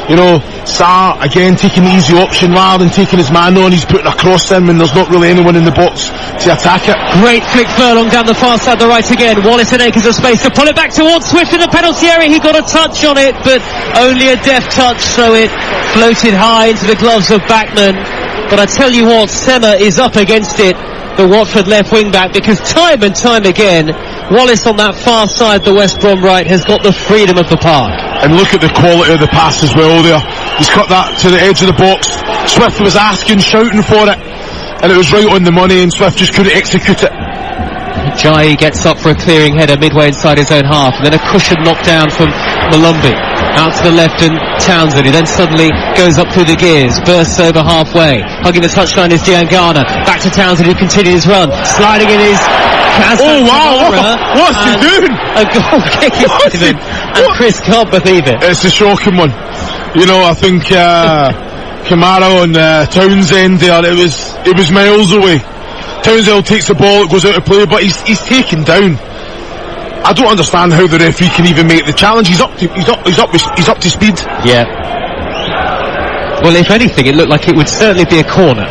You know, Sarr, again, taking the easy option rather than taking his man on. He's putting a cross in when there's not really anyone in the box to attack it. Great flick Furlong down the far side, the right again. Wallace and acres of space to pull it back towards Swift in the penalty area. He got a touch on it, but only a deft touch, so it floated high into the gloves of Bachmann. But I tell you what, Sema is up against it, the Watford left wing back, because time and time again, Wallace on that far side, the West Brom right, has got the freedom of the park. And look at the quality of the pass as well there. He's cut that to the edge of the box. Swift was asking, shouting for it, and it was right on the money, and Swift just couldn't execute it. Jai gets up for a clearing header midway inside his own half, and then a cushion knockdown from Malumbi. Out to the left, and Townsend, who then suddenly goes up through the gears, bursts over halfway. Hugging the touchline is Diangana. Back to Townsend, who continues his run. Sliding in his... Oh wow, what's he doing? A goal kick is given, and Chris can't believe it. It's a shocking one. You know, I think Kamara on Townsend there, it was miles away. Townsend takes the ball, it goes out of play, but he's taken down. I don't understand how the referee can even make the challenge. He's up to speed. Yeah. Well, if anything, it looked like it would certainly be a corner.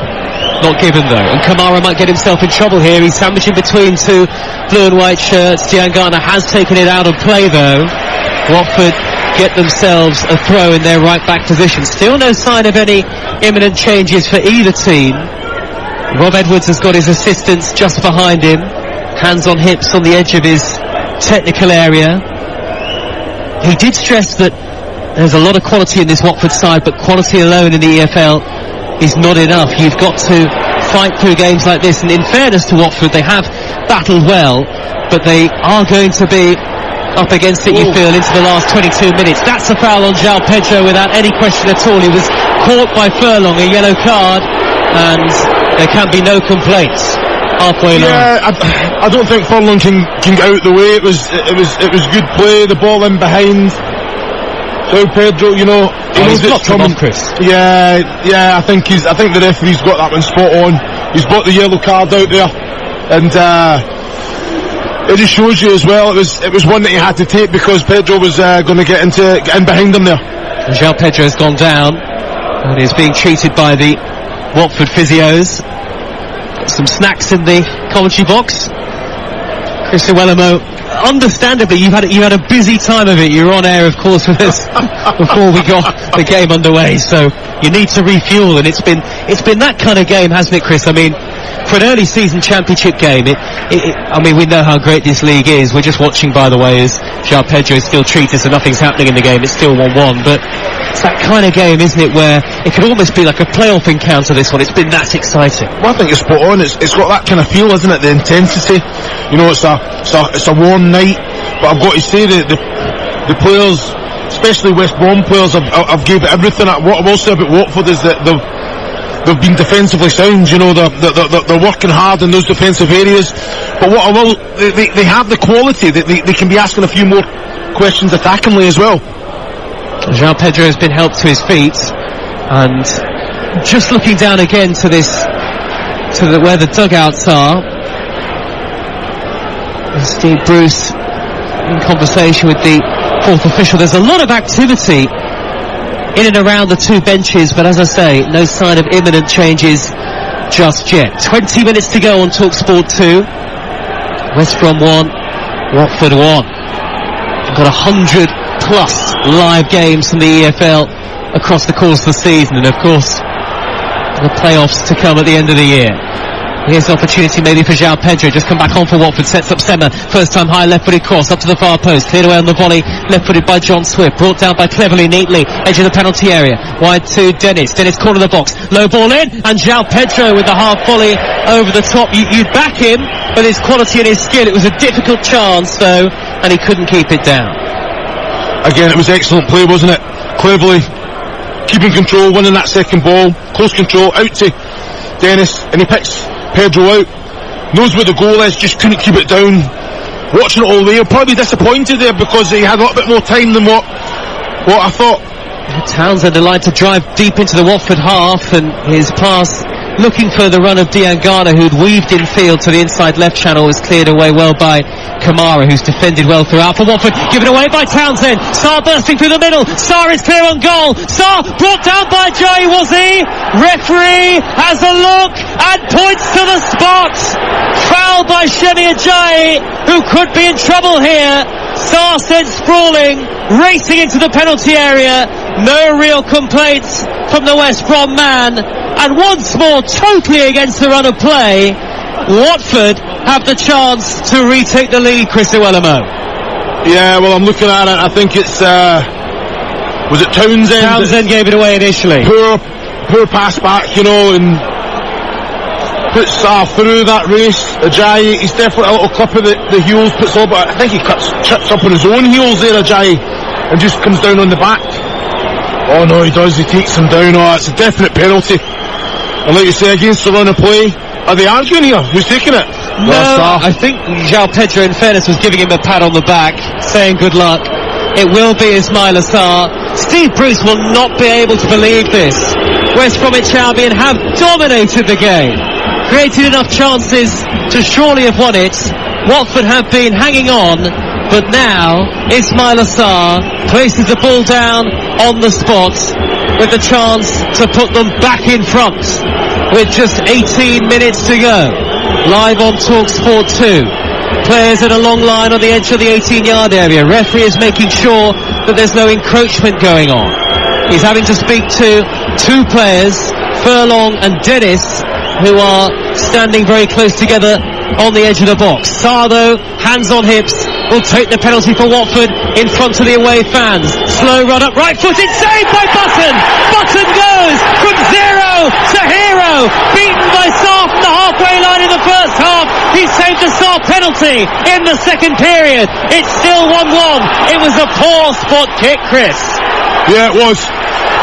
Not given though, and Kamara might get himself in trouble here. He's sandwiched in between two blue and white shirts. Diangana has taken it out of play though. Watford get themselves a throw in their right back position. Still no sign of any imminent changes for either team. Rob Edwards has got his assistants just behind him, hands on hips on the edge of his technical area. He did stress that there's a lot of quality in this Watford side, but quality alone in the EFL is not enough. You've got to fight through games like this, and in fairness to Watford, they have battled well, but they are going to be up against it, you feel, into the last 22 minutes. That's a foul on João Pedro without any question at all. He was caught by Furlong, a yellow card, and there can be no complaints halfway line. Yeah, I don't think Furlong can get out the way. It was good play, the ball in behind. So Pedro, he knows it's coming. Chris. Yeah, I think the referee's got that one spot on. He's got the yellow card out there, and it just shows you as well. It was one that he had to take because Pedro was going to get in behind him there. And João Pedro has gone down and is being treated by the Watford physios. Got some snacks in the commentary box. Chris Iwelumo, understandably, you had a busy time of it. You were on air, of course, with us before we got the game underway. So you need to refuel, and it's been that kind of game, hasn't it, Chris? I mean, for an early season championship game, I mean, we know how great this league is. We're just watching, by the way, as João Pedro is still treated, so nothing's happening in the game. It's still 1-1, but it's that kind of game, isn't it, where it could almost be like a playoff encounter, this one. It's been that exciting. Well, I think it's spot on. It's got that kind of feel, isn't it? The intensity. It's a warm night, but I've got to say that the players, especially West Brom players, have gave it everything. What I will say about Watford is that they've been defensively sound. They're working hard in those defensive areas. But what I will, they have the quality that they can be asking a few more questions attackingly as well. João Pedro has been helped to his feet, and just looking down again to where the dugouts are. Steve Bruce in conversation with the fourth official. There's a lot of activity in and around the two benches, but as I say, no sign of imminent changes just yet. 20 minutes to go on TalkSport 2. West Brom 1, Watford 1. We've got 100 plus live games from the EFL across the course of the season, and of course the playoffs to come at the end of the year. Here's the opportunity maybe for João Pedro, just come back on for Watford, sets up Sema, first time high left-footed cross up to the far post, cleared away on the volley, left-footed by John Swift, brought down by Cleverly neatly, edge of the penalty area, wide to Dennis corner of the box, low ball in, and João Pedro with the half volley over the top. You'd back him, but his quality and his skill, it was a difficult chance though, and he couldn't keep it down. Again, it was excellent play, wasn't it? Cleverly keeping control, winning that second ball, close control, out to Dennis, and he picks Pedro out, knows where the goal is, just couldn't keep it down. Watching it all there, probably disappointed there because he had a little bit more time than what I thought. Townsend aligned to drive deep into the Watford half, and his pass looking for the run of Diangana, who'd weaved in field to the inside left channel, was cleared away well by Kamara, who's defended well throughout for Watford, given away by Townsend. Sarr bursting through the middle, Sarr is clear on goal, Sarr brought down by Jay, was he? Referee has a look and points to the spot. Foul by Shemi Ajayi, who could be in trouble here. Sarr sent sprawling, racing into the penalty area. No real complaints from the West Brom man, and once more totally against the run of play, Watford have the chance to retake the lead. Chris Iwelumo. Yeah, well, I'm looking at it, I think it's was it Townsend? Townsend gave it away initially. Poor pass back, and puts Sarr through that race. Ajayi, he's definitely a little clip of the heels, puts all, but I think he trips up on his own heels there, Ajayi, and just comes down on the back. Oh no, he does, he takes him down. Oh, it's a definite penalty. And like you say, against the run of play, are they arguing here? Who's taking it? No, I think João Pedro, in fairness, was giving him a pat on the back, saying good luck. It will be Ismaila Sarr. Steve Bruce will not be able to believe this. West Bromwich Albion have dominated the game, created enough chances to surely have won it. Watford have been hanging on, but now Ismaila Sarr places the ball down on the spot with the chance to put them back in front with just 18 minutes to go. Live on TalkSport 2. Players in a long line on the edge of the 18-yard area. Referee is making sure that there's no encroachment going on. He's having to speak to two players, Furlong and Dennis, who are standing very close together on the edge of the box. Sarr, though, hands on hips, will take the penalty for Watford in front of the away fans. Slow run up, right-footed, saved by Button. Button goes from zero to hero, beaten by Sarr from the halfway line in the first first half. He saved a star penalty in the second period. It's still 1-1. It was a poor spot kick, Chris. Yeah, it was.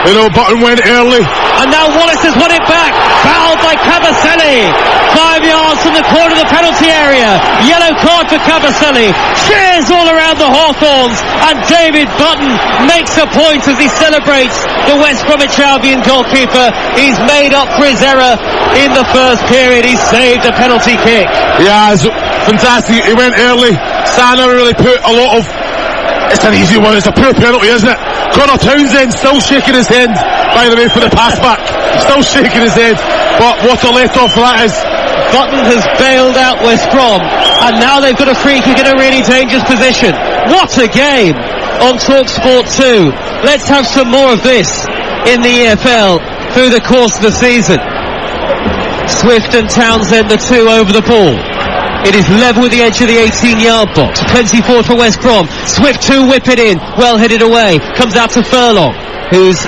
You know, Button went early. And now Wallace has won it back. Fouled by Cabaselli. 5 yards from the corner of the penalty area. Yellow card for Cabaselli. Cheers all around the Hawthorns. And David Button makes a point as he celebrates the West Bromwich Albion goalkeeper. He's made up for his error in the first period. He saved a penalty kick. Yeah, it's fantastic. He went early. Sana really put a lot of... It's an easy one. It's a poor penalty, isn't it? Connor Townsend still shaking his head, by the way, for the pass back. Still shaking his head. But what a let-off that is. Button has bailed out West Brom, and now they've got a free kick in a really dangerous position. What a game on TalkSport 2. Let's have some more of this in the EFL through the course of the season. Swift and Townsend, the two over the ball. It is level with the edge of the 18-yard box. Plenty forward for West Brom. Swift 2 whip it in. Well headed away. Comes out to Furlong, whose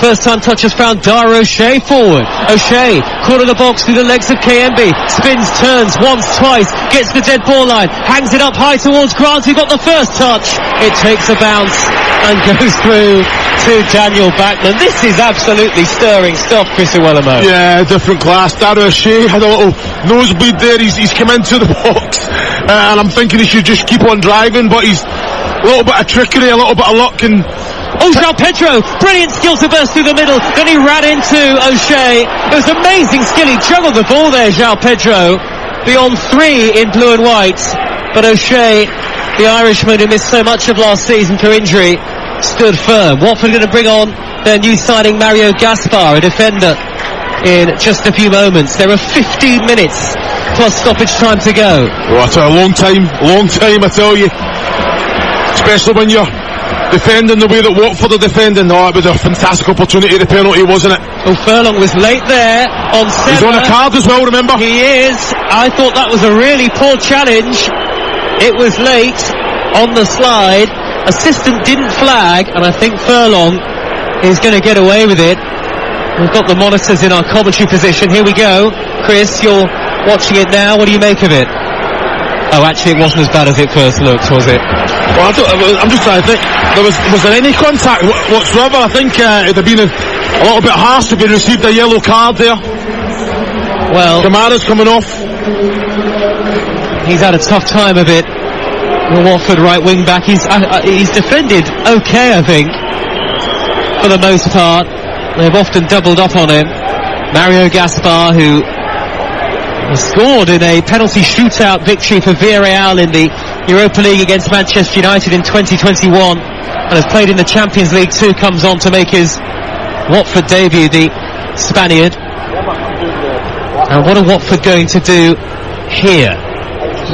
first time touch has found Dara O'Shea forward. O'Shea, corner of the box through the legs of KMB. Spins, turns, once, twice. Gets the dead ball line. Hangs it up high towards Grant, who got the first touch. It takes a bounce and goes through to Daniel Backman. This is absolutely stirring stuff, Chris Iwelumo. Yeah, different class. Dara O'Shea had a little nosebleed there. He's come into the box, and I'm thinking he should just keep on driving, but he's a little bit of trickery, a little bit of luck, and oh, João Pedro, brilliant skill to burst through the middle. Then he ran into O'Shea. It was amazing skill. He juggled the ball there, João Pedro, beyond 3 in blue and white. But O'Shea, the Irishman who missed so much of last season through injury, stood firm. Watford going to bring on their new signing Mario Gaspar, a defender, in just a few moments. There are 15 minutes plus stoppage time to go. What a long time, I tell you. Especially when you're defending the way that Watford are defending. Oh, it was a fantastic opportunity, the penalty, wasn't it? Oh, Furlong was late there on Seba. He's on a card as well, remember? He is. I thought that was a really poor challenge. It was late on the slide. Assistant didn't flag, and I think Furlong is going to get away with it. We've got the monitors in our commentary position. Here we go. Chris, you're watching it now. What do you make of it? Oh, actually, it wasn't as bad as it first looked, was it? Well, I'm just trying to think. Was there any contact whatsoever? I think it'd have been a little bit harsh if he received a yellow card there. Well, Kamara's coming off. He's had a tough time of it. The Watford right wing back. He's defended okay, I think, for the most part. They've often doubled up on him. Mario Gaspar, who scored in a penalty shootout victory for Villarreal in the Europa League against Manchester United in 2021, and has played in the Champions League too, comes on to make his Watford debut, the Spaniard. And what are Watford going to do here?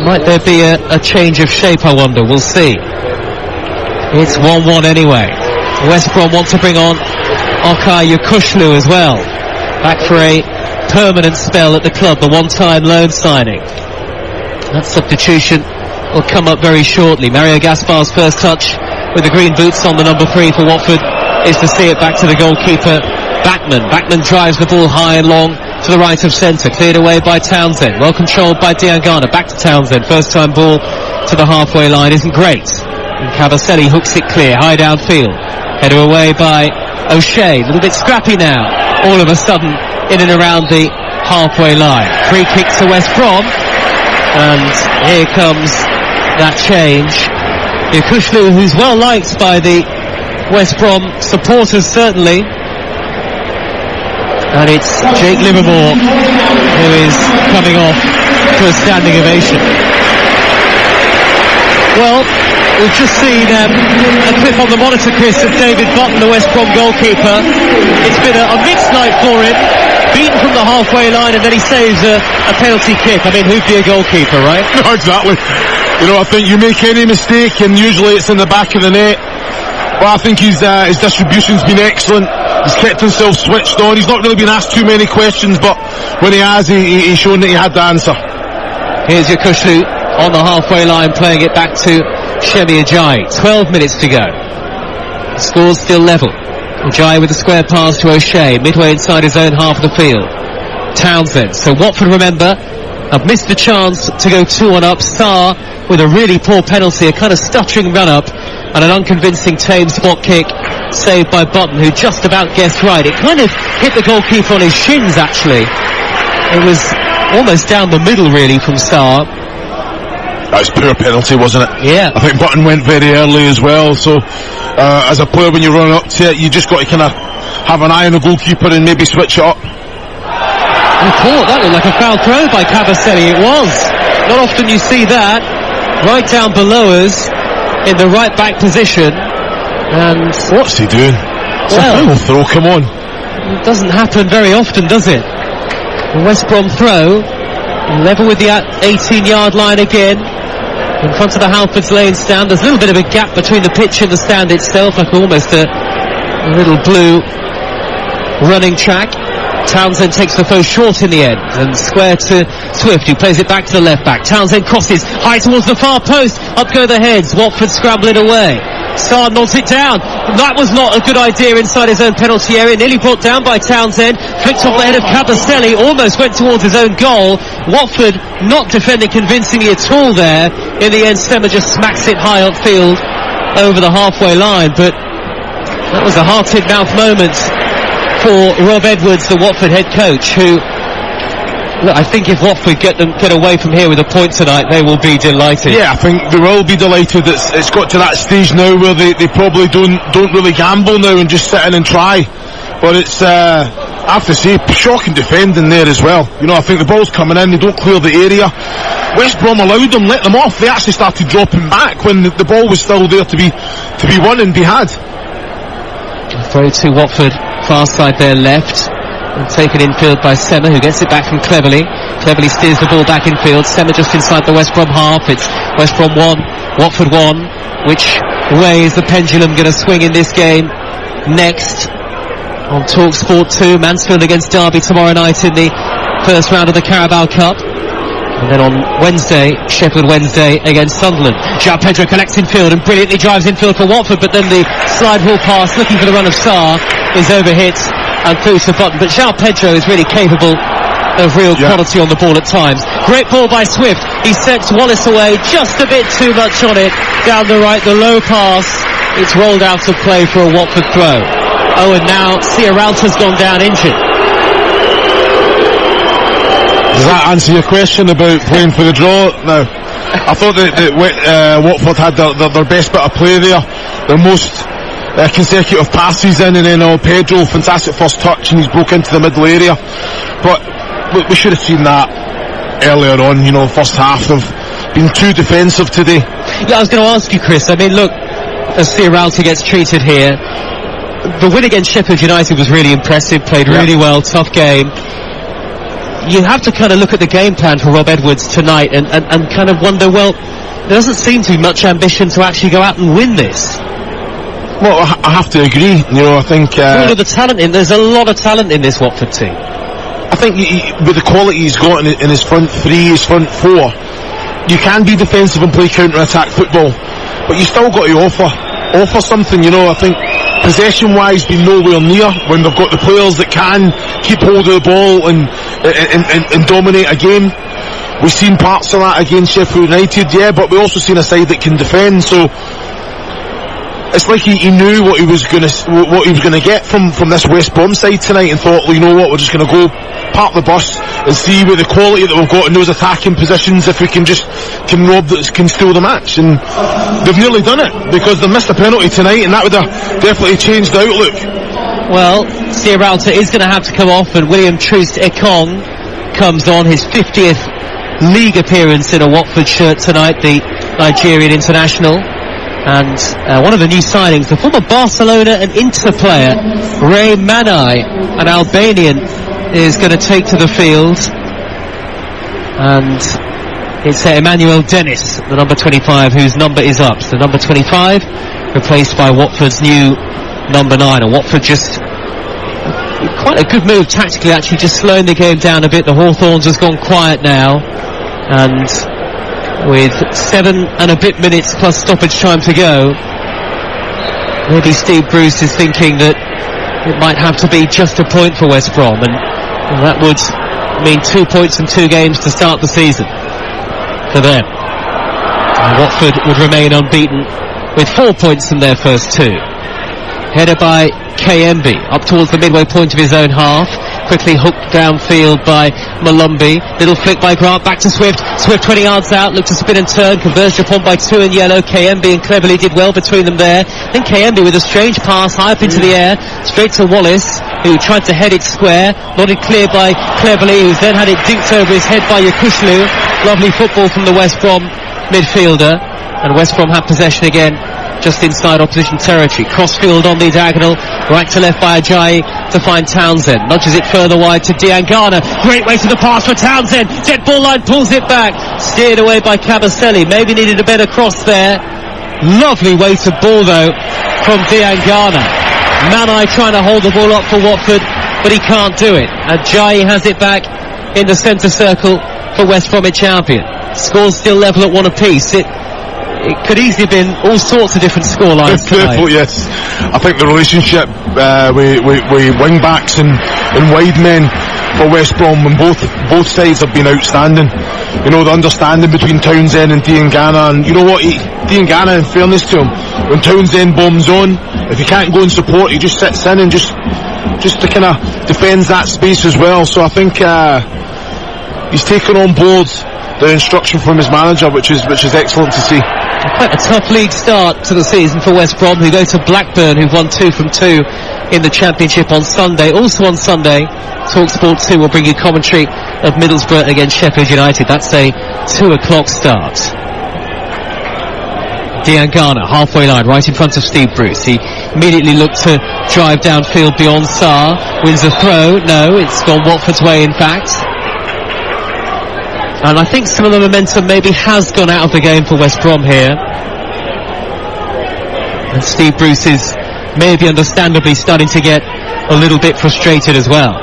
Might there be a change of shape, I wonder? We'll see. It's 1-1 anyway. West Brom want to bring on Okay Yakushlu as well, back for a permanent spell at the club, the one-time loan signing. That substitution will come up very shortly. Mario Gaspar's first touch with the green boots on the number 3 for Watford is to see it back to the goalkeeper Backman. Backman drives the ball high and long to the right of centre, cleared away by Townsend, well controlled by Diangana. Back to Townsend, first time ball to the halfway line isn't great, and Cabaselli hooks it clear, high downfield, header away by O'Shea, a little bit scrappy now, all of a sudden in and around the halfway line. Free kick to West Brom, and here comes that change. Yakushlu, who's well liked by the West Brom supporters certainly, and it's Jake Livermore who is coming off to a standing ovation. Well, we've just seen a clip on the monitor, Chris, of David Button, the West Brom goalkeeper. It's been a mixed night for him, beaten from the halfway line, and then he saves a penalty kick. I mean, who'd be a goalkeeper, right? No, exactly. You know, I think you make any mistake and usually it's in the back of the net. But I think his distribution's been excellent. He's kept himself switched on. He's not really been asked too many questions, but when he has, he's shown that he had the answer. Here's Yakushlu on the halfway line, playing it back to Shemi Ajayi. 12 minutes to go. The score's still level. Ajayi with a square pass to O'Shea, midway inside his own half of the field. Townsend. So Watford, remember, have missed the chance to go 2-1 up. Sarr with a really poor penalty, a kind of stuttering run-up, and an unconvincing tame spot kick saved by Button, who just about guessed right. It kind of hit the goalkeeper on his shins, actually. It was almost down the middle, really, from Sarr. That was poor penalty, wasn't it? Yeah. I think Button went very early as well, so as a player, when you run up to it, you just got to kind of have an eye on the goalkeeper and maybe switch it up. I thought that looked like a foul throw by Cabaselli. It was. Not often you see that. Right down below us, in the right back position. And what's he doing? It's a foul throw, come on. It doesn't happen very often, does it? The West Brom throw, level with the 18-yard line again, in front of the Halfords Lane stand. There's a little bit of a gap between the pitch and the stand itself, like almost a little blue running track. Townsend takes the throw short in the end, and square to Swift, who plays it back to the left back. Townsend crosses high towards the far post. Up go the heads. Watford scrambling away. Sarr nods it down. That was not a good idea inside his own penalty area. Nearly brought down by Townsend. Flicked off the head of Cabaselli. Almost went towards his own goal. Watford not defending convincingly at all there. In the end, Stemmer just smacks it high upfield over the halfway line. But that was a heart-in-mouth moment for Rob Edwards, the Watford head coach, who, look, I think if Watford get away from here with a point tonight, they will be delighted. Yeah, I think they will be delighted. It's got to that stage now where they probably don't really gamble now and just sit in and try. But it's, I have to say, shocking defending there as well. You know, I think the ball's coming in, they don't clear the area. West Brom allowed them, let them off. They actually started dropping back when the ball was still there to be won and be had. Throw to Watford, far side there left, and taken infield by Semmer, who gets it back from Cleverley. Cleverley steers the ball back infield. Semmer just inside the West Brom half. It's West Brom 1, Watford 1. Which way is the pendulum going to swing in this game next? On TalkSport 2, Mansfield against Derby tomorrow night in the first round of the Carabao Cup. And then on Wednesday, Sheffield Wednesday against Sunderland. João Pedro collects infield and brilliantly drives infield for Watford, but then the slide ball pass, looking for the run of Sarr, is overhit and through to Button. But João Pedro is really capable of real quality on the ball at times. Great ball by Swift. He sets Wallace away, just a bit too much on it. Down the right, the low pass. It's rolled out of play for a Watford throw. Oh, and now Ciaralta's gone down injured. Does that answer your question about playing for the draw? No. I thought that Watford had their best bit of play there. Their most consecutive passes in, and then Pedro, fantastic first touch, and he's broke into the middle area. But look, we should have seen that earlier on, you know, first half. They've been too defensive today. Yeah, I was going to ask you, Chris. I mean, look, as Ciaralta gets treated here, the win against Sheffield United was really impressive, played really well, tough game. You have to kind of look at the game plan for Rob Edwards tonight and kind of wonder, well, there doesn't seem to be much ambition to actually go out and win this. Well, I have to agree. You know, I think all of the talent there's a lot of talent in this Watford team. I think with the quality he's got in his front three, his front four, you can be defensive and play counter-attack football, but you still got to offer something. You know, I think possession-wise, be nowhere near when they've got the players that can keep hold of the ball and dominate a game. We've seen parts of that against Sheffield United, but we also seen a side that can defend. So it's like he knew what he was gonna get from this West Brom side tonight, and thought, well, you know what, we're just gonna go park the bus and see with the quality that we've got in those attacking positions if we can steal the match. And they've nearly done it, because they missed a penalty tonight, and that would have definitely changed the outlook. Well, Ciaralta is going to have to come off, and William Troost Ekong comes on, his 50th league appearance in a Watford shirt tonight, the Nigerian international. And one of the new signings, the former Barcelona and Inter player, Ray Manai, an Albanian, is going to take to the field. And it's Emmanuel Dennis, the number 25, whose number is up. So number 25, replaced by Watford's new number 9. And Watford just, quite a good move tactically, actually, just slowing the game down a bit. The Hawthorns has gone quiet now. And with 7 and a bit minutes plus stoppage time to go, maybe Steve Bruce is thinking that it might have to be just a point for West Brom, and that would mean 2 points in 2 games to start the season for them. And Watford would remain unbeaten with 4 points in their first 2. Headed by KMB up towards the midway point of his own half. Quickly hooked downfield by Malumbi. Little flick by Grant, back to Swift. Swift 20 yards out, looked to spin and turn, converged upon by 2 in yellow. KMB and Cleverly did well between them there. Then KMB with a strange pass high up into the air, straight to Wallace, who tried to head it square. Nodded clear by Cleverly, who's then had it dinked over his head by Yakushlu. Lovely football from the West Brom midfielder. And West Brom have possession again, just inside opposition territory. Crossfield on the diagonal, right to left by Ajayi to find Townsend. Nudges it further wide to Diangana. Great way to the pass for Townsend. Dead ball line, pulls it back. Steered away by Cabaselli. Maybe needed a better cross there. Lovely weighted ball though from Diangana. Manai trying to hold the ball up for Watford, but he can't do it. Ajayi has it back in the centre circle for West Bromwich Albion. Scores still level at 1 apiece. It could easily have been all sorts of different scorelines tonight. Yes, I think the relationship with wing backs and wide men for West Brom on both sides have been outstanding. You know, the understanding between Townsend and Diangana, and you know what, Diangana, in fairness to him, when Townsend bombs on, if he can't go and support, he just sits in and just to kind of defends that space as well. So I think he's taken on board the instruction from his manager, which is excellent to see. Quite a tough league start to the season for West Brom, who go to Blackburn, who've won 2 from 2 in the Championship on Sunday. Also on Sunday, TalkSport 2 will bring you commentary of Middlesbrough against Sheffield United. That's a 2 o'clock start. Diangana, halfway line, right in front of Steve Bruce. He immediately looked to drive downfield beyond Sarr. Wins a throw. No, it's gone Watford's way, in fact. And I think some of the momentum maybe has gone out of the game for West Brom here. And Steve Bruce is maybe understandably starting to get a little bit frustrated as well.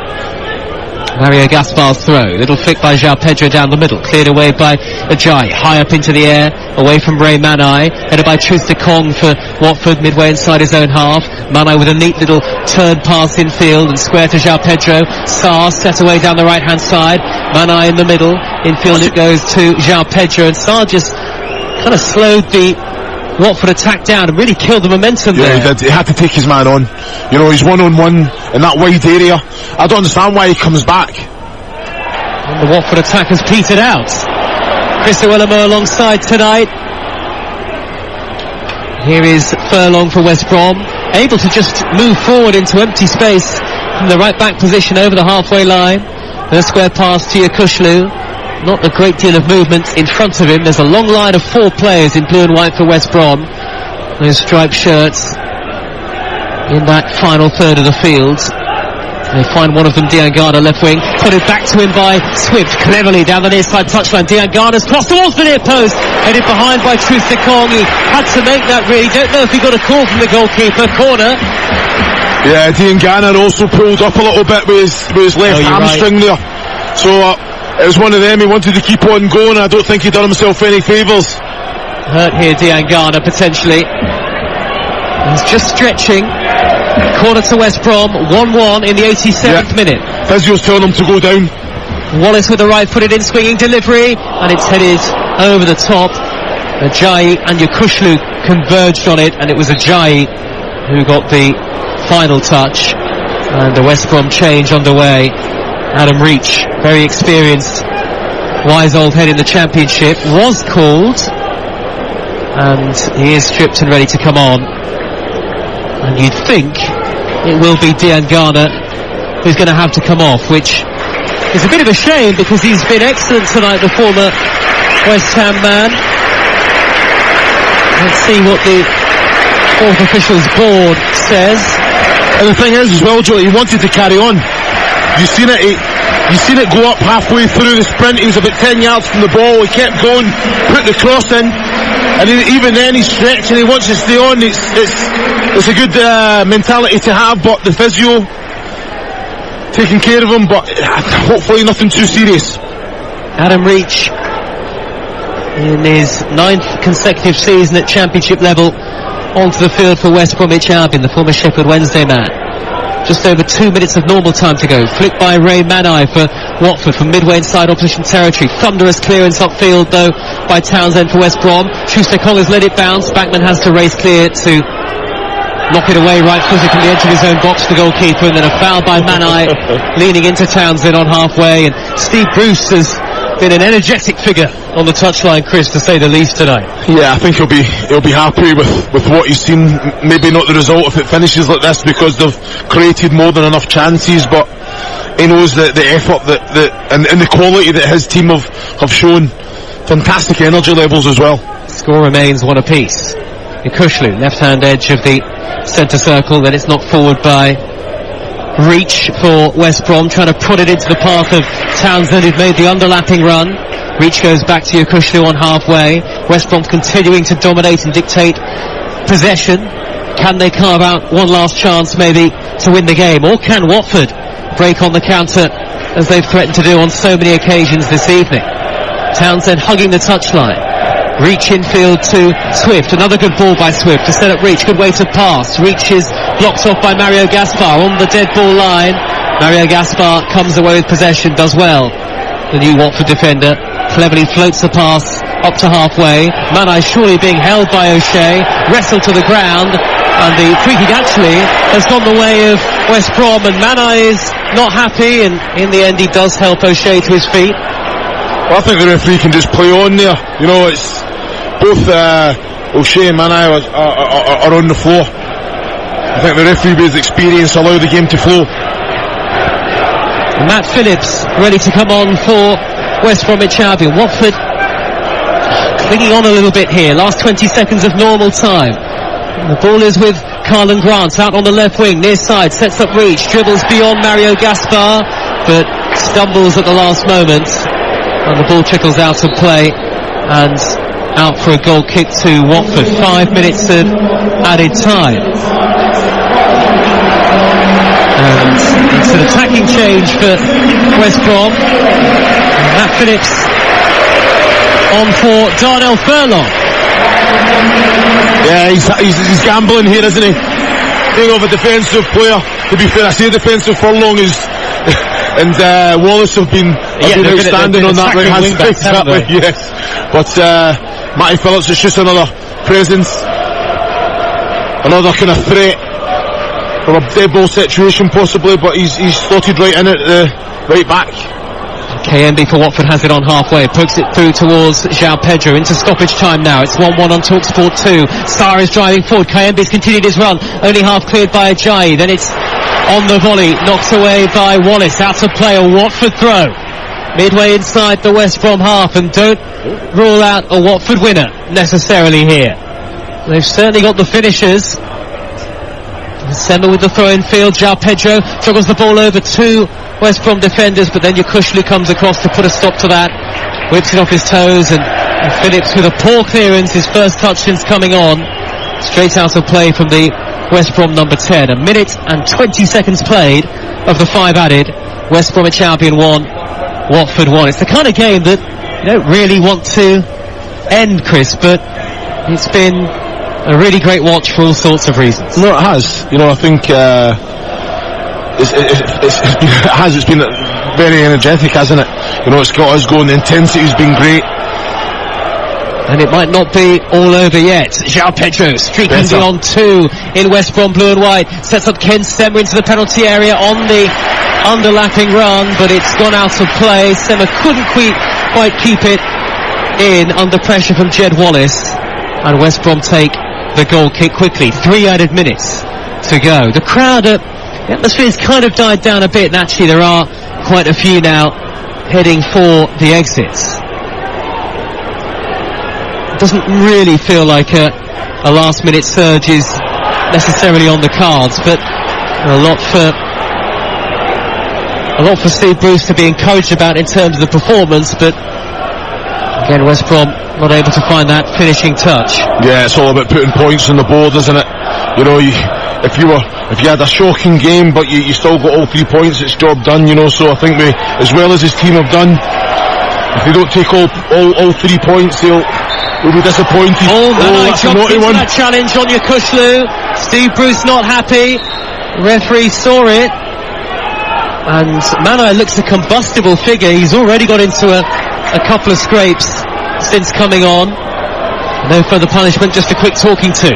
Mario Gaspar's throw. Little flick by João Pedro down the middle. Cleared away by Ajayi. High up into the air. Away from Ray Manai. Headed by Truster Kong for Watford. Midway inside his own half. Manai with a neat little turn pass infield. And square to João Pedro. Sarr set away down the right hand side. Manai in the middle. Infield it goes to João Pedro. And Sarr just kind of slowed the Watford attack down and really killed the momentum there. Yeah, he did. He had to take his man on. You know, he's one-on-one in that wide area. I don't understand why he comes back. And the Watford attack has petered out. Chris Owelamo alongside tonight. Here is Furlong for West Brom, able to just move forward into empty space from the right back position over the halfway line. The square pass to Yakushlu. Not a great deal of movement in front of him. There's a long line of 4 players in blue and white for West Brom. Those striped shirts in that final third of the field. They find one of them, Diangana, left wing. Put it back to him by Swift, cleverly down the near side touchline. Diangana's crossed towards the near post, headed behind by Truster Kong. He had to make that really. Don't know if he got a call from the goalkeeper. Corner. Yeah, Diangana also pulled up a little bit with his left hamstring there. So it was one of them. He wanted to keep on going. I don't think he done himself any favours. Hurt here, Diangana, potentially. He's just stretching. Corner to West Brom, 1-1 in the 87th minute. Physio's telling him to go down. Wallace with the right-footed in swinging delivery, and it's headed over the top. Ajayi and Yakushlu converged on it, and it was Ajayi who got the final touch. And the West Brom change underway. Adam Reach, very experienced, wise old head in the Championship, was called, and he is stripped and ready to come on. And you'd think it will be Diangana who's going to have to come off, which is a bit of a shame because he's been excellent tonight, the former West Ham man. Let's see what the fourth officials board says. And the thing is as well, Joe, he wanted to carry on. You seen it go up halfway through the sprint. He was about 10 yards from the ball. He kept going, put the cross in, and even then he's stretching. He wants to stay on. It's a good mentality to have, but the physio taking care of him, but hopefully nothing too serious. Adam Reach, in his 9th consecutive season at Championship level, onto the field for West Bromwich Albion, the former Sheffield Wednesday man. Just over 2 minutes of normal time to go. Flicked by Ray Manai for Watford from midway inside opposition territory. Thunderous clearance upfield though by Townsend for West Brom. Chooster-Kong has let it bounce. Backman has to race clear to knock it away right-footed from the edge of his own box, the goalkeeper, and then a foul by Manai leaning into Townsend on halfway. And Steve Bruce has been an energetic figure on the touchline, Chris, to say the least tonight. Yeah, I think he'll be happy with what he's seen. Maybe not the result if it finishes like this, because they've created more than enough chances, but he knows that the effort and the quality that his team have shown. Fantastic energy levels as well. Score remains 1 apiece. Ikushlu, left-hand edge of the centre circle, then it's knocked forward by Reach for West Brom, trying to prod it into the path of Townsend, who'd made the underlapping run. Reach goes back to Ikushlu on halfway. West Brom continuing to dominate and dictate possession. Can they carve out one last chance maybe to win the game, or can Watford break on the counter as they've threatened to do on so many occasions this evening? Townsend hugging the touchline. Reach infield to Swift. Another good ball by Swift to set up Reach. Good way to pass. Reach is blocked off by Mario Gaspar on the dead ball line. Mario Gaspar comes away with possession, does well. The new Watford defender cleverly floats the pass up to halfway. Manai surely being held by O'Shea. Wrestled to the ground. And the free kick actually has gone the way of West Brom. And Manai is not happy. And in the end he does help O'Shea to his feet. Well, I think the referee can just play on there. You know, it's both O'Shea and Manai are on the floor. I think the referee with his experience allow the game to flow. Matt Phillips ready to come on for West Bromwich Albion. Watford clinging on a little bit here. Last 20 seconds of normal time. The ball is with Carlin Grant out on the left wing, near side, sets up Reach, dribbles beyond Mario Gaspar, but stumbles at the last moment. And the ball trickles out of play and out for a goal kick to Watford. 5 minutes of added time. And it's an attacking change for West Brom. Matt Phillips on for Darnell Furlong. Yeah, he's gambling here, isn't he? Being of a defensive player. To be fair, I say defensive. Furlong is and Wallace have been outstanding on that right hand side. Exactly, yes. But Matty Phillips is just another presence, another kind of threat from a dead ball situation possibly, but he's slotted right in at the right back. KMB for Watford has it on halfway, pokes it through towards João Pedro, into stoppage time now. It's 1-1 on TalkSport 2. Sarr is driving forward. KMB's continued his run, only half cleared by Ajayi. Then it's on the volley, knocked away by Wallace, out to play, a Watford throw. Midway inside the West Brom half, and don't rule out a Watford winner necessarily here. They've certainly got the finishers. Semmer with the throw in field. João Pedro juggles the ball over to West Brom defenders, but then Ikushlu comes across to put a stop to that. Whips it off his toes, and Phillips with a poor clearance, his first touch since coming on. Straight out of play from the West Brom number 10. 1 minute and 20 seconds played of the 5 added. West Bromwich Albion 1, Watford 1. It's the kind of game that you don't really want to end, Chris, but it's been a really great watch for all sorts of reasons. No, it has. You know, I think it's been very energetic, hasn't it? You know, it's got us going. The intensity's been great. And it might not be all over yet. João Pedro streaking beyond 2 in West Brom blue and white. Sets up Ken Semmer into the penalty area on the underlapping run, but it's gone out of play. Semmer couldn't quite keep it in under pressure from Jed Wallace. And West Brom take the goal kick quickly. 3 added minutes to go. The crowd, the atmosphere's kind of died down a bit, and actually there are quite a few now heading for the exits. Doesn't really feel like a last minute surge is necessarily on the cards, but a lot for Steve Bruce to be encouraged about in terms of the performance, but again West Brom not able to find that finishing touch. Yeah, it's all about putting points on the board, isn't it? You know, if you had a shocking game but you still got all 3 points, it's job done, you know. So I think as well as his team have done, if they don't take all 3 points, they'll be disappointed. That's a naughty one. That challenge on Ikushlu. Steve Bruce not happy. Referee saw it, and Manoa looks a combustible figure. He's already got into a couple of scrapes since coming on. No further punishment, just a quick talking to.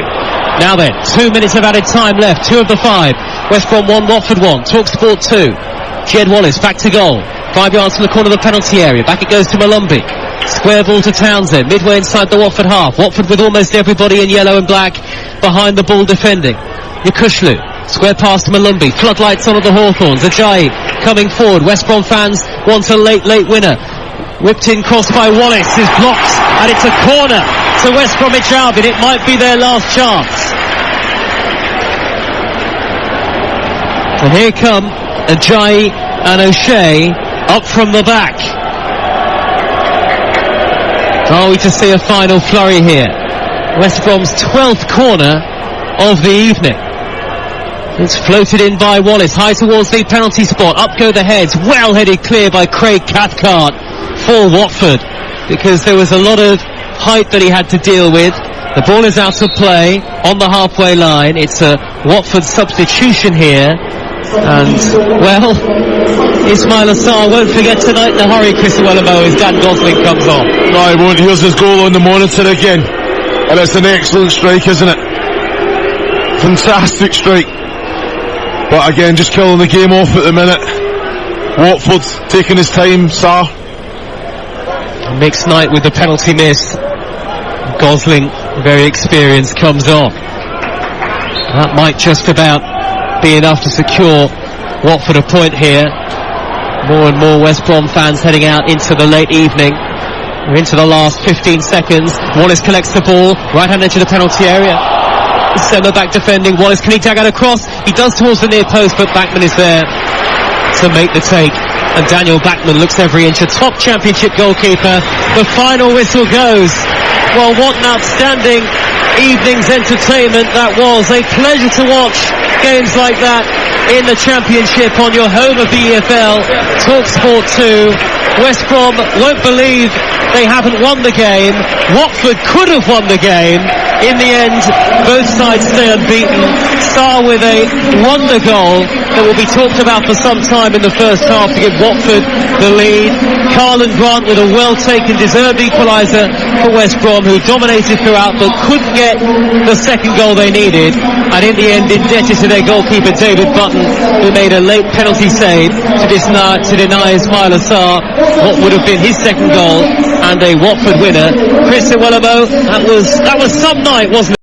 Now then, 2 minutes of added time left, 2 of the 5. West Brom 1, Watford 1, TalkSport 2. Jed Wallace back to goal, 5 yards from the corner of the penalty area. Back it goes to Malumbi. Square ball to Townsend, midway inside the Watford half. Watford with almost everybody in yellow and black behind the ball defending. Yakushlu, square pass to Malumbi. Floodlights on at the Hawthorns. Ajayi coming forward. West Brom fans want a late winner. Whipped in cross by Wallace is blocked, and it's a corner to West Bromwich Albion. It might be their last chance. And here come Ajayi and O'Shea up from the back. Are we to see a final flurry here? West Brom's 12th corner of the evening. It's floated in by Wallace, high towards the penalty spot. Up go the heads, well headed clear by Craig Cathcart for Watford, because there was a lot of height that he had to deal with. The ball is out of play on the halfway line. It's a Watford substitution here, and well, Ismail Assar won't forget tonight in a hurry, Chris Wellamo, as Dan Gosling comes on. No, he won't. Here's his goal on the monitor again, and it's an excellent strike, isn't it? Fantastic strike. But again, just killing the game off at the minute. Watford taking his time, Sarr. Mixed night with the penalty miss. Gosling, very experienced, comes on. That might just about be enough to secure Watford a point here. More and more West Brom fans heading out into the late evening. We're into the last 15 seconds. Wallace collects the ball, right-hand edge of the penalty area. Centre back defending. Wallace, can he tag out a cross? He does towards the near post, but Backman is there to make the take. And Daniel Backman looks every inch a top championship goalkeeper. The final whistle goes. Well, what an outstanding evening's entertainment that was. A pleasure to watch games like that in the championship on your home of the EFL, TalkSport 2. West Brom won't believe they haven't won the game. Watford could have won the game. In the end, both sides stay unbeaten. Sarr with a wonder goal that will be talked about for some time in the first half to give Watford the lead. Carlin Grant with a well-taken, deserved equaliser for West Brom, who dominated throughout but couldn't get the second goal they needed. And in the end, indebted to their goalkeeper David Button, who made a late penalty save to deny Ismail Assar what would have been his second goal and a Watford winner. Chris Iwelumo, that was some night, wasn't it?